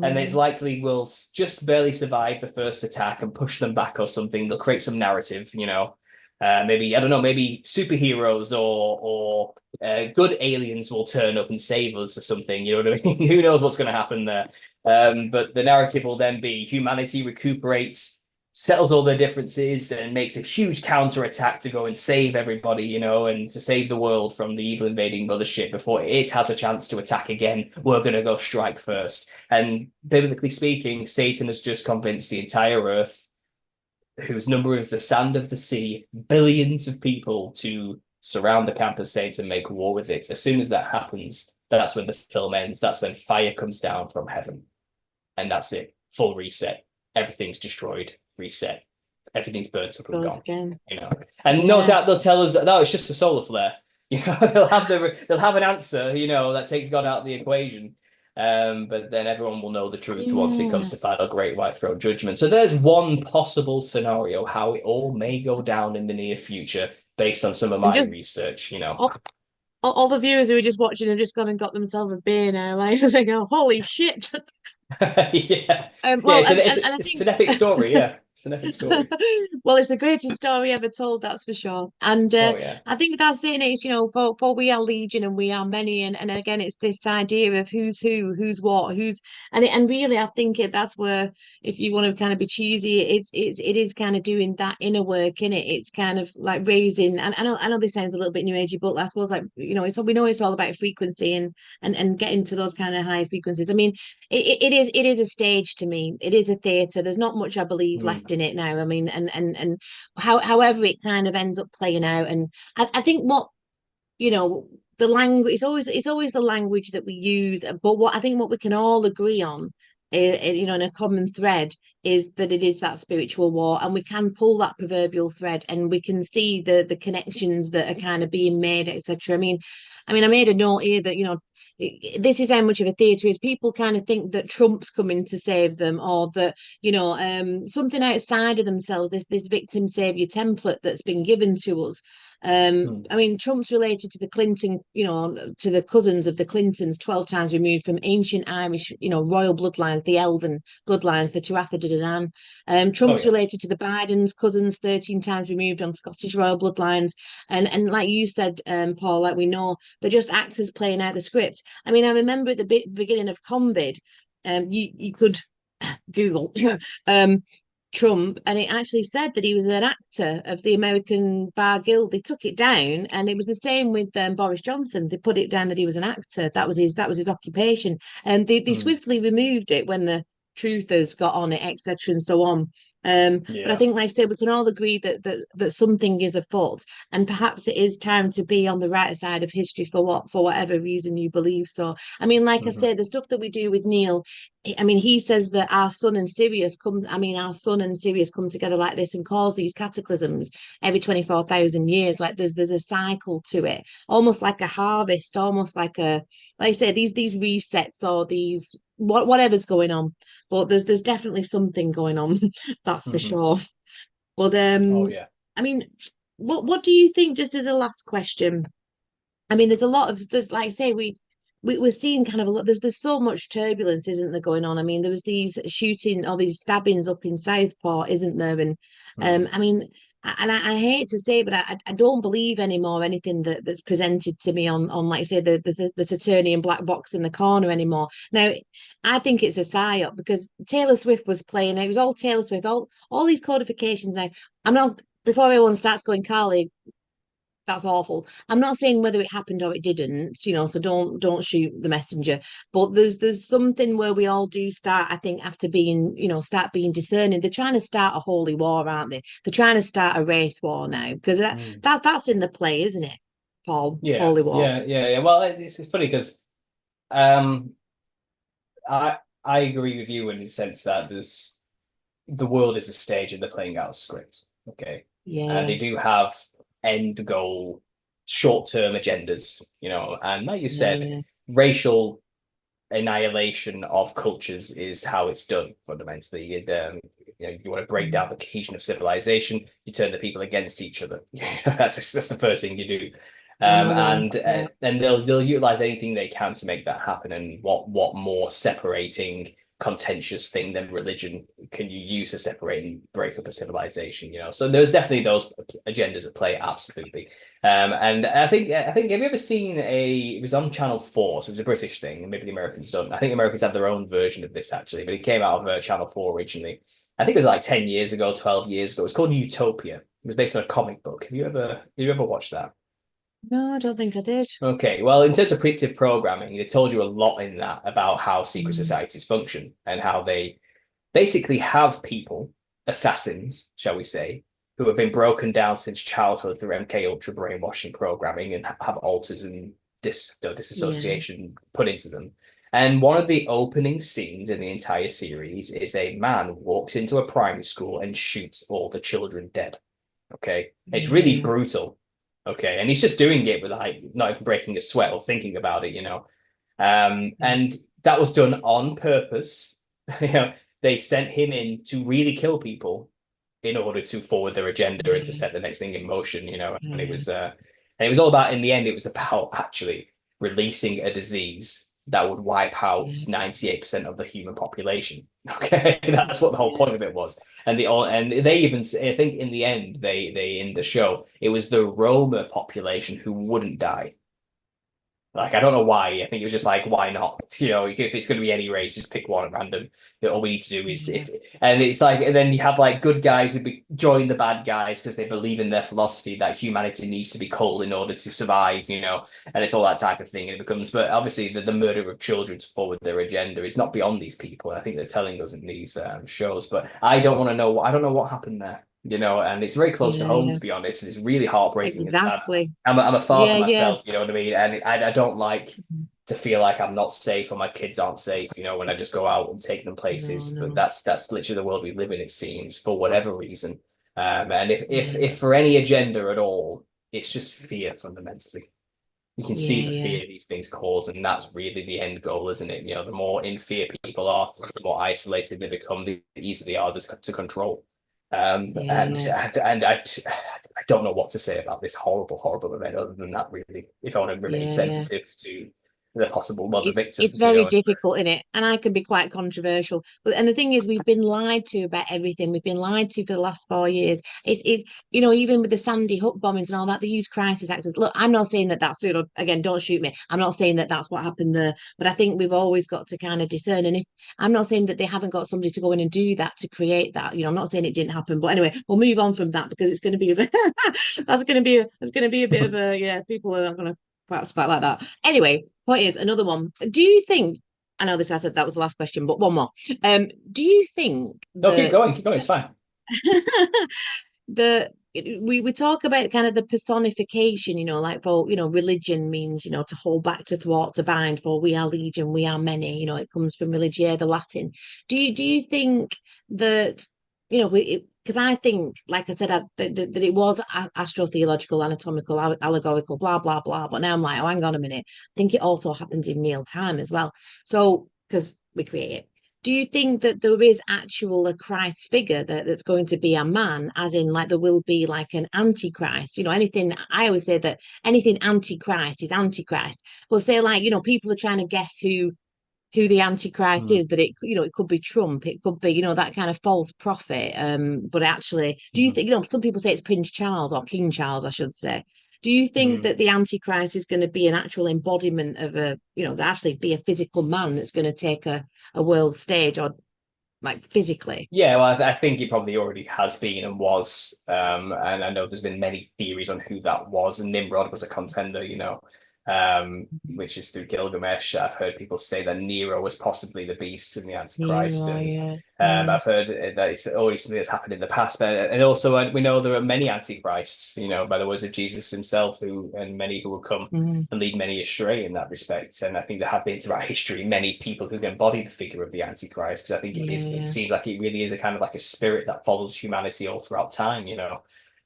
And it's likely we'll just barely survive the first attack and push them back or something. They'll create some narrative. Maybe I don't know. Maybe superheroes or good aliens will turn up and save us or something. You know what I mean? Who knows what's going to happen there? But the narrative will then be humanity recuperates, settles all their differences, and makes a huge counterattack to go and save everybody. And to save the world from the evil invading mothership before it has a chance to attack again. We're going to go strike first. And biblically speaking, Satan has just convinced the entire earth, whose number is the sand of the sea, billions of people to surround the camp of Satan and make war with it. As soon as that happens, that's when the film ends. That's when fire comes down from heaven. And that's it. Full reset. Everything's destroyed. Reset. Everything's burnt up and gone. Again. And no doubt they'll tell us that, no, it's just a solar flare. They'll have an answer, that takes God out of the equation. But then everyone will know the truth once it comes to final great white throne judgment. So there's one possible scenario how it all may go down in the near future based on some of my research. All the viewers who are just watching have just gone and got themselves a beer now. Like, I think, oh, holy shit. Yeah. It's an epic story. Yeah. It's an epic story. Well, it's the greatest story ever told, that's for sure. And I think that's it. It's, for we are legion and we are many. And again, it's this idea of who's who, who's what, and really, I think that's where, if you want to kind of be cheesy, it is kind of doing that inner work in it. It's kind of like raising, and I know this sounds a little bit new agey, but I suppose we know it's all about frequency and getting to those kind of high frequencies. I mean, it is a stage to me. It is a theatre. There's not much, I believe, left in it now. I mean, and however it kind of ends up playing out. And I think the language, it's always the language that we use. But what we can all agree on, in a common thread, is that it is that spiritual war, and we can pull that proverbial thread, and we can see the connections that are kind of being made, etc. I mean, I made a note here that this is how much of a theatre is. People kind of think that Trump's coming to save them, or that something outside of themselves. This victim savior template that's been given to us. I mean, Trump's related to the Clinton, to the cousins of the Clintons, 12 times removed from ancient Irish, royal bloodlines, the Elven bloodlines, the Tuatha De Danann. Trump's related to the Bidens, cousins, 13 times removed on Scottish royal bloodlines. And like you said, Paul, like we know, they're just actors playing out the script. I mean, I remember at the beginning of COVID, you could Google Trump, and it actually said that he was an actor of the American Bar Guild. They took it down, and it was the same with Boris Johnson. They put it down that he was an actor. That was his occupation, and they swiftly removed it when the truthers got on it, etc., and so on. But I think, like I said, we can all agree that something is afoot, and perhaps it is time to be on the right side of history for whatever reason you believe so. I mean, like I said, the stuff that we do with Neil, I mean, he says that our sun and Sirius come together like this and cause these cataclysms every 24,000 years. Like there's a cycle to it, almost like a harvest, almost like like I say, these resets or these whatever's going on. But there's definitely something going on, that's for sure. But I mean, what do you think, just as a last question? I mean, there's like I say, we're seeing kind of a lot. There's so much turbulence, isn't there, going on? I mean, there was these shooting or these stabbings up in Southport, isn't there? And I mean, and I hate to say, but I don't believe anymore anything that's presented to me on like say the Saturnian black box in the corner anymore. Now, I think it's a psyop because Taylor Swift was playing it. It was all Taylor Swift, all these codifications. Now, I'm not before everyone starts going, Carly, that's awful. I'm not saying whether it happened or it didn't, so don't shoot the messenger. But there's something where we all do start, I think, after being, start being discerning. They're trying to start a holy war, aren't they? They're trying to start a race war now because that's in the play, isn't it? Paul, Yeah, holy war. yeah. Well, it's funny because um, I agree with you in the sense that the world is a stage and they're playing out a script. Okay. And Yeah, they do have end goal, short-term agendas, and like you yeah, said, yeah. racial annihilation of cultures is how it's done fundamentally. You want to break Mm. down the cohesion of civilization, you turn the people against each other. That's the first thing you do. I know the one. And Yeah, then they'll utilize anything they can to make that happen. And what more separating contentious thing than religion can you use to separate and break up a civilization? So there's definitely those agendas at play, absolutely. And I think have you ever seen it was on Channel 4, so it was a British thing, and maybe the Americans don't. I think Americans have their own version of this actually, but it came out of Channel 4 originally. I think it was like 10 years ago, 12 years ago. It's called Utopia. It was based on a comic book. Have you ever watched that? no, I don't think I did. Okay, well, in terms of predictive programming, they told you a lot in that about how secret Mm. societies function and how they basically have people, assassins, shall we say, who have been broken down since childhood through MK Ultra brainwashing programming and have alters and Yeah, disassociation put into them. And one of the opening scenes in the entire series is a man walks into a primary school and shoots all the children dead. Okay, it's really yeah, brutal. Okay, and he's just doing it with like not even breaking a sweat or thinking about it. yeah, And that was done on purpose. They sent him in to really kill people in order to forward their agenda and to yeah, set the next thing in motion. And it yeah, was all about in the end, it was about actually releasing a disease that would wipe out yeah, 98% of the human population. Okay, that's what the whole yeah. point of it was. And they even, I think in the end, they in the show, it was the Roma population who wouldn't die. Like, I don't know why. I think it was just like, why not? If it's going to be any race, just pick one at random. All we need to do is Yeah. and it's like, and then you have like good guys who join the bad guys because they believe in their philosophy that humanity needs to be cold in order to survive. And it's all that type of thing. And it becomes, but obviously the murder of children to forward their agenda is not beyond these people. I think they're telling us in these shows, but I don't want to know. I don't know what happened there. And it's very close to Yeah, home, yeah, to be honest. And it's really heartbreaking and sad. exactly. I'm a father Yeah, yeah. myself, you know what I mean? And I don't like to feel like I'm not safe or my kids aren't safe, when I just go out and take them No, places. But no. that's literally the world we live in, it seems, for whatever reason. And Yeah, if for any agenda at all, it's just fear fundamentally. You can see yeah, the yeah, fear these things cause, and that's really the end goal, isn't it? The more in fear people are, the more isolated they become, the easier they are to control. yeah, And yeah, and I don't know what to say about this horrible, horrible event other than that, really. If I want to remain yeah, yeah. sensitive to the possible mother It's victims, very difficult in it, and I can be quite controversial. But and the thing is, we've been lied to about everything. We've been lied to for the last 4 years. It's even with the Sandy Hook bombings and all that, they use crisis actors. Look, I'm not saying that that's again, don't shoot me. I'm not saying that that's what happened there, but I think we've always got to kind of discern. And if I'm not saying that they haven't got somebody to go in and do that to create that, I'm not saying it didn't happen. But anyway, we'll move on from that because it's going to be a bit. That's going to be a bit of a People are not going to perhaps fight like that. Anyway, point is another one. Do you think? I know this. I said that was the last question, but one more. Do you think no, keep that going, keep going. It's fine. the we talk about kind of the personification, like for religion means to hold back, to thwart, to bind. For we are legion, we are many. It comes from religia, the Latin. Do you think that because I think, like I said, that it was astrotheological, anatomical, allegorical, blah blah blah. But now I'm like, oh, hang on a minute. I think it also happens in real time as well. So because we create it, do you think that there is actual a Christ figure that's going to be a man, as in like there will be like an antichrist? Anything I always say that anything antichrist is antichrist. But say like, people are trying to guess who who the Antichrist Mm. is, that it could be Trump, it could be, that kind of false prophet. But actually, do you Mm. think, some people say it's Prince Charles, or King Charles, I should say. Do you think Mm. that the Antichrist is going to be an actual embodiment of actually be a physical man that's going to take a world stage, or like physically? Yeah, well, I think it probably already has been and was. And I know there's been many theories on who that was. And Nimrod was a contender, which is through Gilgamesh. I've heard people say that Nero was possibly the beast and the Antichrist. Nero, And yeah. Mm. I've heard that it's already something that's happened in the past. But and also we know there are many Antichrists, by the words of Jesus himself, and many who will come Mm. and lead many astray in that respect. And I think there have been throughout history many people who can embody the figure of the Antichrist, because I think Yeah, it yeah. seems like it really is a kind of like a spirit that follows humanity all throughout time,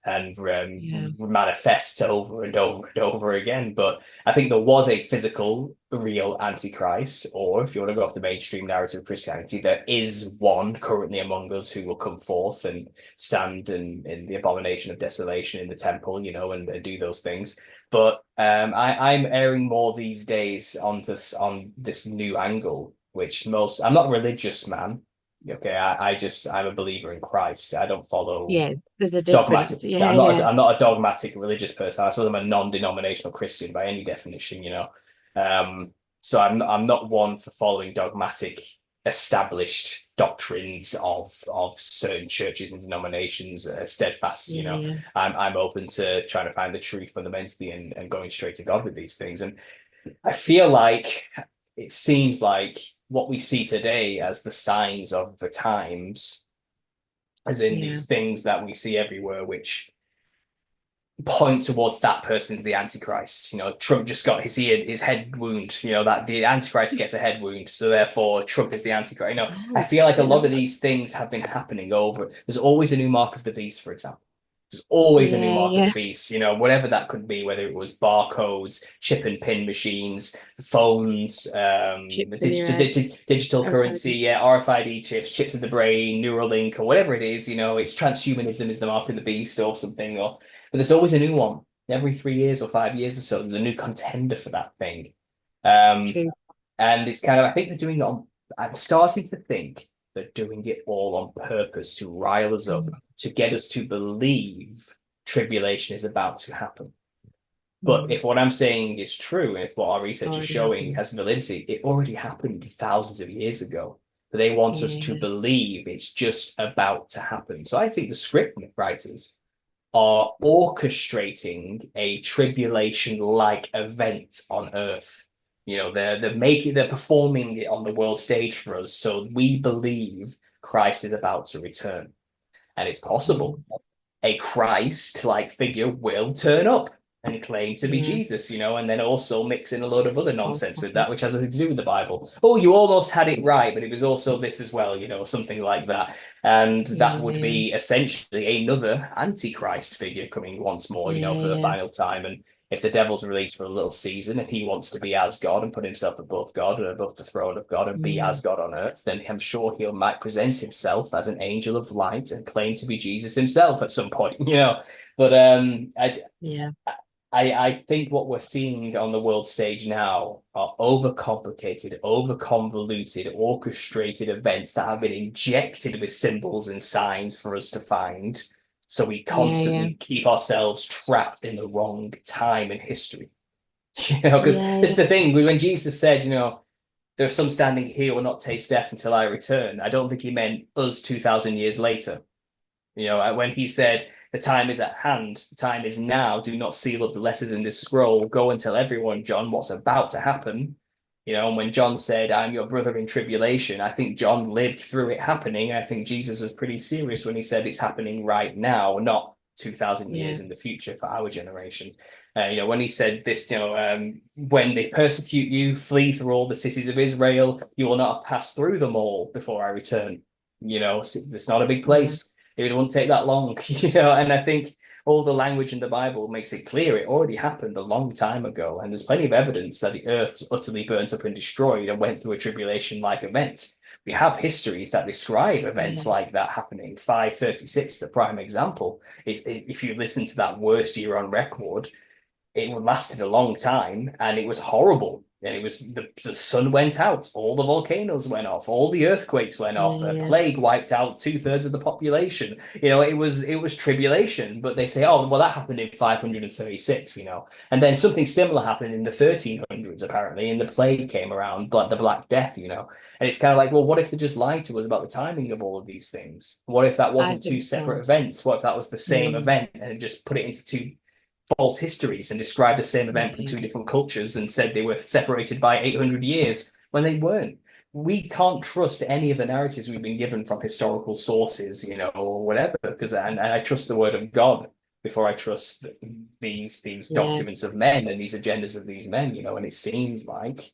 and Yeah. manifests over and over and over again. But I think there was a physical, real Antichrist, or if you want to go off the mainstream narrative of Christianity, there is one currently among us who will come forth and stand in the abomination of desolation in the temple, and do those things. But I'm erring more these days on this new angle, which I'm not a religious man. Okay, I'm a believer in Christ. I don't follow Yeah, there's a dogmatic. difference. Yeah, yeah. I'm not a dogmatic religious person. I suppose I'm a non-denominational Christian by any definition. So I'm not one for following dogmatic established doctrines of certain churches and denominations steadfast. Yeah, yeah. I'm open to trying to find the truth fundamentally and going straight to God with these things. And I feel like it seems like what we see today as the signs of the times, as in Yeah. these things that we see everywhere, which point towards that person's the Antichrist. Trump just got his head wound, that the Antichrist gets a head wound. So therefore Trump is the Antichrist. I Oh, feel like a didn't know lot of that. these things have been happening over. There's always a new mark of the beast, for example. There's always a new Yeah, mark of the yeah. beast, whatever that could be, whether it was barcodes, chip and pin machines, phones, the Chips in your head. digital currency, RFID. yeah, RFID chips in the brain, neural link, or whatever it is, it's transhumanism is the mark of the beast or something, but there's always a new one. Every 3 years or 5 years or so, there's a new contender for that thing. Um, True. and it's kind of, I think they're doing it on, I'm starting to think they're doing it all on purpose to rile us up, Mm. to get us to believe tribulation is about to happen. But Mm. if what I'm saying is true, and if what our research is Already showing happened. has validity, it already happened thousands of years ago. But they want us to Yeah, believe it's just about to happen. So I think the script writers are orchestrating a tribulation-like event on Earth. They're performing it on the world stage for us, so we believe Christ is about to return. And it's yeah. possible a Christ-like figure will turn up and claim to be Yeah. Jesus, and then also mix in a load of other False nonsense with prophet. that, which has nothing to do with the Bible. Oh, you almost had it right, but it was also this as well, something like that. And that Yeah, would yeah. be essentially another Antichrist figure coming once more, Yeah, for the yeah. final time. And if the devil's released for a little season and he wants to be as God and put himself above God and above the throne of God and be as Mm. God on earth, then I'm sure he might present himself as an angel of light and claim to be Jesus himself at some point. But Yeah. I think what we're seeing on the world stage now are overcomplicated, overconvoluted, orchestrated events that have been injected with symbols and signs for us to find. So we Yeah, yeah. constantly keep ourselves trapped in the wrong time in history. Because Yeah, it's yeah. the thing when Jesus said, there's some standing here will not taste death until I return. I don't think he meant us 2,000 years later. When he said, the time is at hand, the time is now, do not seal up the letters in this scroll, go and tell everyone, John, what's about to happen. And when John said, I'm your brother in tribulation, I think John lived through it happening. I think Jesus was pretty serious when he said it's happening right now, not 2,000 Yeah. years in the future for our generation. When he said this, when they persecute you, flee through all the cities of Israel, you will not have passed through them all before I return. It's not a big Yeah. place. It won't take that long, and I think all the language in the Bible makes it clear it already happened a long time ago. And there's plenty of evidence that the earth was utterly burnt up and destroyed and went through a tribulation-like event. We have histories that describe events Yeah. like that happening. 536, the prime example, is if you listen to that worst year on record, it lasted a long time and it was horrible. And it was the sun went out, all the volcanoes went off, all the earthquakes went off, a plague wiped out 2/3 of the population. It was tribulation, but they say, oh, well, that happened in 536, and then something similar happened in the 1300s apparently, and the plague came around, like the Black Death, and it's kind of like, well, what if they just lied to us about the timing of all of these things? What if that wasn't two separate events? What if that was the same event and just put it into two false histories and described the same event from two different cultures and said they were separated by 800 years when they weren't? We can't trust any of the narratives we've been given from historical sources, or whatever, because and I trust the word of God before I trust these documents of men and these agendas of these men, and it seems like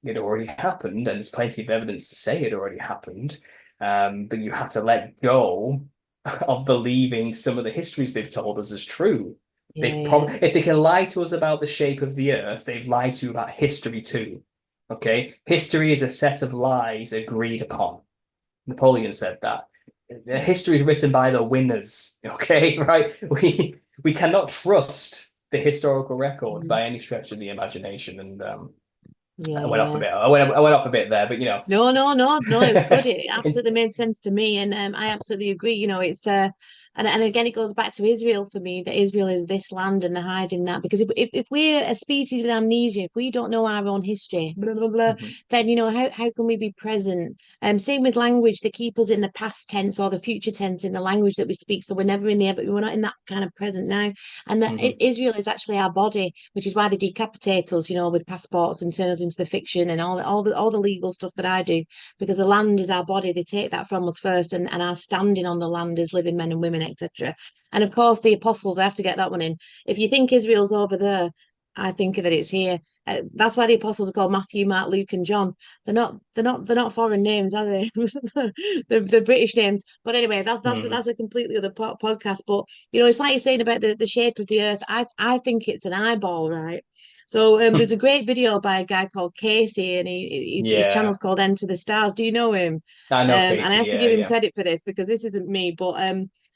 it already happened, and there's plenty of evidence to say it already happened. But you have to let go of believing some of the histories they've told us as true. If they can lie to us about the shape of the earth, they've lied to you about history too. Okay, history is a set of lies agreed upon. Napoleon said that. History is written by the winners. Okay, right? We cannot trust the historical record by any stretch of the imagination. And I went off a bit. I went off a bit there, but No, it was good. It absolutely made sense to me, and I absolutely agree. It's and again, it goes back to Israel for me. That Israel is this land, and they're hiding that because if we're a species with amnesia, if we don't know our own history, blah blah blah, then how can we be present? Same with language. They keep us in the past tense or the future tense in the language that we speak, so we're never in there, but we're not in that kind of present now. And that Israel is actually our body, which is why they decapitate us, with passports and turn us into the fiction and all the legal stuff that I do, because the land is our body. They take that from us first, and our standing on the land as living men and women, etc. And of course, the apostles. I have to get that one in. If you think Israel's over there, I think that it's here. That's why the apostles are called Matthew, Mark, Luke, and John. They're not foreign names, are they? they're British names. But anyway, that's a completely other podcast. But it's like you're saying about the shape of the earth. I think it's an eyeball, right? So there's a great video by a guy called Casey, and his channel's called Enter the Stars. Do you know him? I know Casey, and I have to give him credit for this because this isn't me, but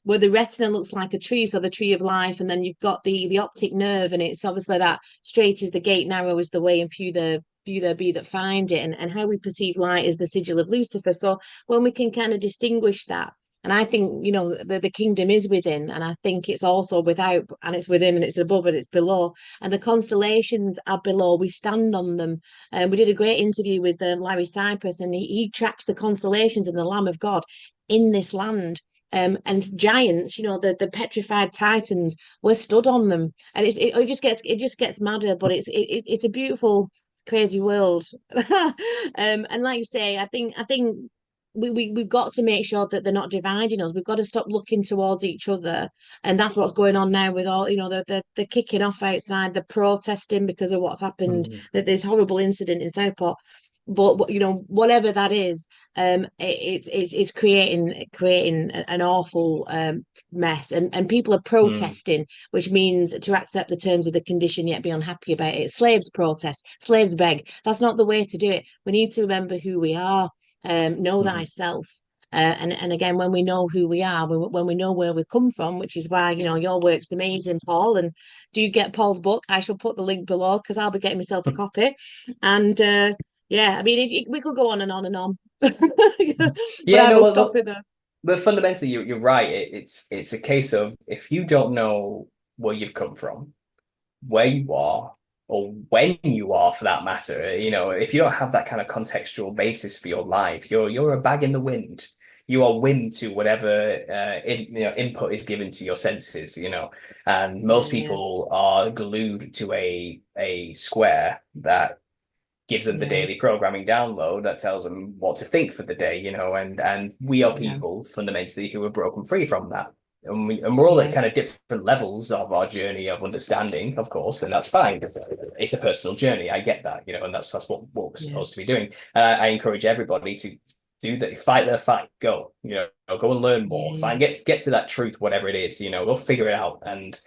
where the retina looks like a tree, so the tree of life, and then you've got the optic nerve, and it's obviously that straight is the gate, narrow is the way, and few there be that find it, and how we perceive light is the sigil of Lucifer. So when we can kind of distinguish that, and I think the kingdom is within, and I think it's also without, and it's within, and it's above, and it's below, and the constellations are below. We stand on them, and we did a great interview with Larry Cypress, and he tracks the constellations and the Lamb of God in this land. And giants, the petrified titans, were stood on them, and it just gets madder. But it's a beautiful, crazy world. And like you say, I think we've got to make sure that they're not dividing us. We've got to stop looking towards each other, and that's what's going on now with all the kicking off outside, the protesting because of what's happened. That this horrible incident in Southport. But whatever that is, it's creating an awful mess, and people are protesting, which means to accept the terms of the condition yet be unhappy about it. Slaves protest, slaves beg. That's not the way to do it. We need to remember who we are. Know thyself. And again, when we know who we are, when we know where we come from, which is why your work's amazing, Paul. And do get Paul's book. I shall put the link below because I'll be getting myself a copy. And yeah, I mean, we could go on and on and on. But I will stop it there. But fundamentally, you're right. It's a case of if you don't know where you've come from, where you are, or when you are, for that matter, if you don't have that kind of contextual basis for your life, you're a bag in the wind. You are wind to whatever input is given to your senses, and most people are glued to a square that gives them the daily programming download that tells them what to think for the day, and we are people fundamentally who are broken free from that. And we're all at kind of different levels of our journey of understanding, of course, and that's fine. It's a personal journey. I get that, and that's what we're supposed to be doing. And I encourage everybody to do that. Fight their fight. Go, go and learn more. Get to that truth, whatever it is, go figure it out. And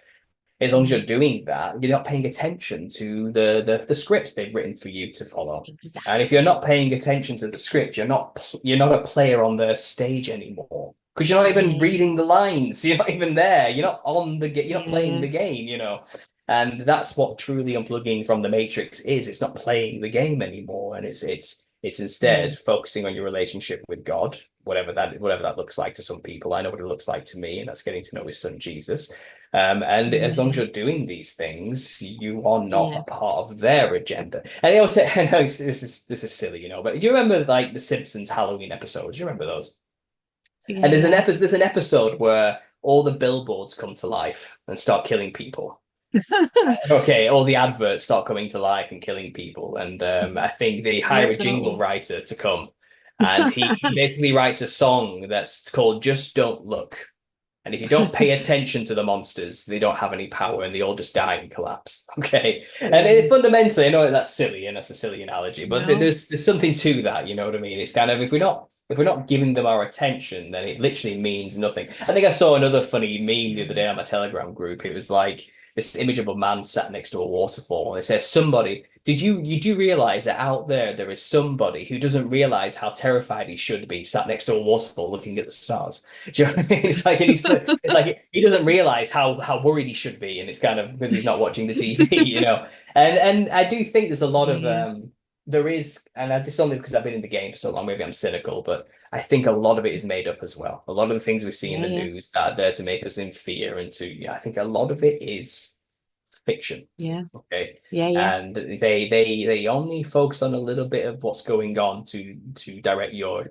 as long as you're doing that, you're not paying attention to the scripts they've written for you to follow. Exactly. And if you're not paying attention to the script, you're not a player on the stage anymore, because you're not even reading the lines. You're not even there. You're not on the game. You're not playing the game. And that's what truly unplugging from the Matrix is. It's not playing the game anymore, and it's instead focusing on your relationship with God, whatever that looks like to some people. I know what it looks like to me, and that's getting to know his son Jesus. And as long as you're doing these things, you are not a part of their agenda. And they also, I know this is silly, but do you remember like the Simpsons Halloween episodes? Do you remember those? And there's an episode where all the billboards come to life and start killing people. Okay, all the adverts start coming to life and killing people, and I think they hire a jingle writer to come, and he basically writes a song that's called "Just Don't Look." And if you don't pay attention to the monsters, they don't have any power and they all just die and collapse. Okay. And fundamentally, I know that's silly and that's a silly analogy, but there's something to that, you know what I mean? It's kind of if we're not giving them our attention, then it literally means nothing. I think I saw another funny meme the other day on my Telegram group. It was like this image of a man sat next to a waterfall, and it says, "Somebody, you do realize that out there is somebody who doesn't realize how terrified he should be sat next to a waterfall looking at the stars." Do you know what I mean? It's like he doesn't realize how worried he should be, and it's kind of because he's not watching the TV. And I do think there's a lot of there is, and this is only because I've been in the game for so long, maybe I'm cynical, but I think a lot of it is made up as well. A lot of the things we see in the news that are there to make us in fear I think a lot of it is fiction. Yeah. Okay. Yeah. And they only focus on a little bit of what's going on to direct your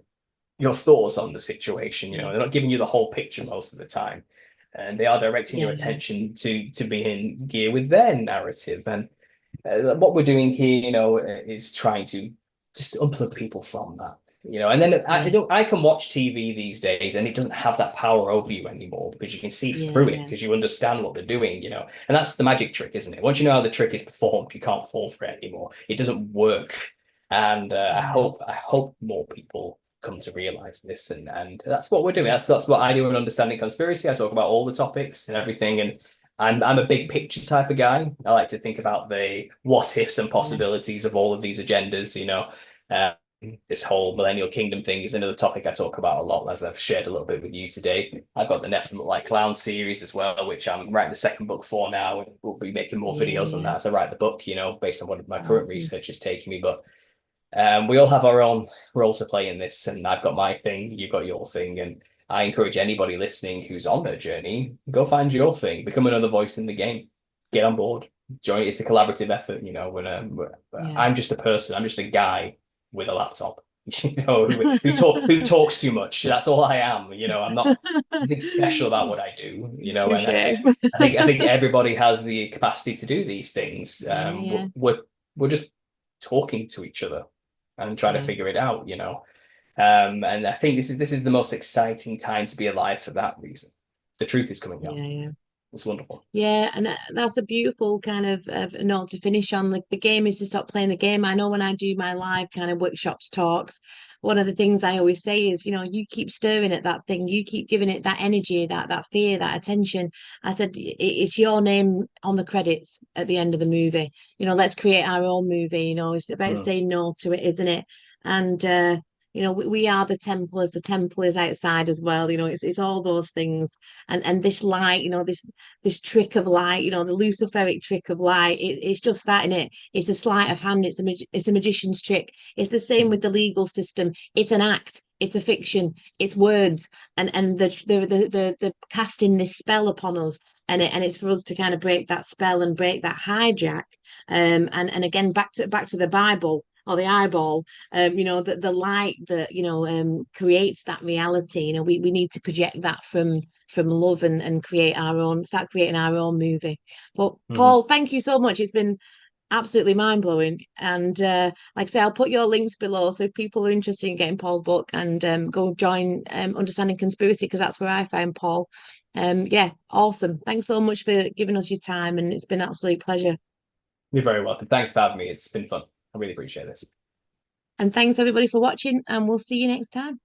thoughts on the situation. They're not giving you the whole picture most of the time. And they are directing your attention to be in gear with their narrative. And what we're doing here, is trying to just unplug people from that. And then I can watch TV these days and it doesn't have that power over you anymore because you can see through it because you understand what they're doing, and that's the magic trick, isn't it? Once you know how the trick is performed, you can't fall for it anymore. It doesn't work. And I hope more people come to realize this, and that's what we're doing. That's what I do in Understanding Conspiracy. I talk about all the topics and everything, and I'm a big picture type of guy. I like to think about the what ifs and possibilities of all of these agendas. This whole millennial kingdom thing is another topic I talk about a lot, as I've shared a little bit with you today. I've got the Nephilim Clown series as well, which I'm writing the second book for now, and we'll be making more videos on that as I write the book, based on what my current research is taking me. But we all have our own role to play in this, and I've got my thing, you've got your thing, and I encourage anybody listening who's on their journey, go find your thing, become another voice in the game, get on board, join. It's a collaborative effort, I'm just a person, I'm just a guy with a laptop, who talks too much. That's all I am. I'm not anything special about what I do. And I think everybody has the capacity to do these things. We're just talking to each other and trying to figure it out. And I think this is the most exciting time to be alive for that reason. The truth is coming out. It's wonderful. Yeah, and that's a beautiful kind of note to finish on. Like, the game is to stop playing the game. I know when I do my live kind of workshops, talks, one of the things I always say is, you keep stirring at that thing, you keep giving it that energy, that fear, that attention. I said, it's your name on the credits at the end of the movie. Let's create our own movie. It's about saying no to it, isn't it? And we are the temple, as the temple is outside as well. It's all those things, and this light, this trick of light, the luciferic trick of light. It's just that, in it. It's a sleight of hand. It's a magician's trick. It's the same with the legal system. It's an act. It's a fiction. It's words, and the casting this spell upon us, and it's for us to kind of break that spell and break that hijack. And again, back to the Bible, or the eyeball, the light that creates that reality. We need to project that from love and start creating our own movie. But Paul, thank you so much. It's been absolutely mind-blowing, and like I say, I'll put your links below, so if people are interested in getting Paul's book, and go join Understanding Conspiracy, because that's where I found Paul. Awesome. Thanks so much for giving us your time, and it's been an absolute pleasure. You're very welcome. Thanks for having me. It's been fun. I really appreciate this. And thanks everybody for watching, and we'll see you next time.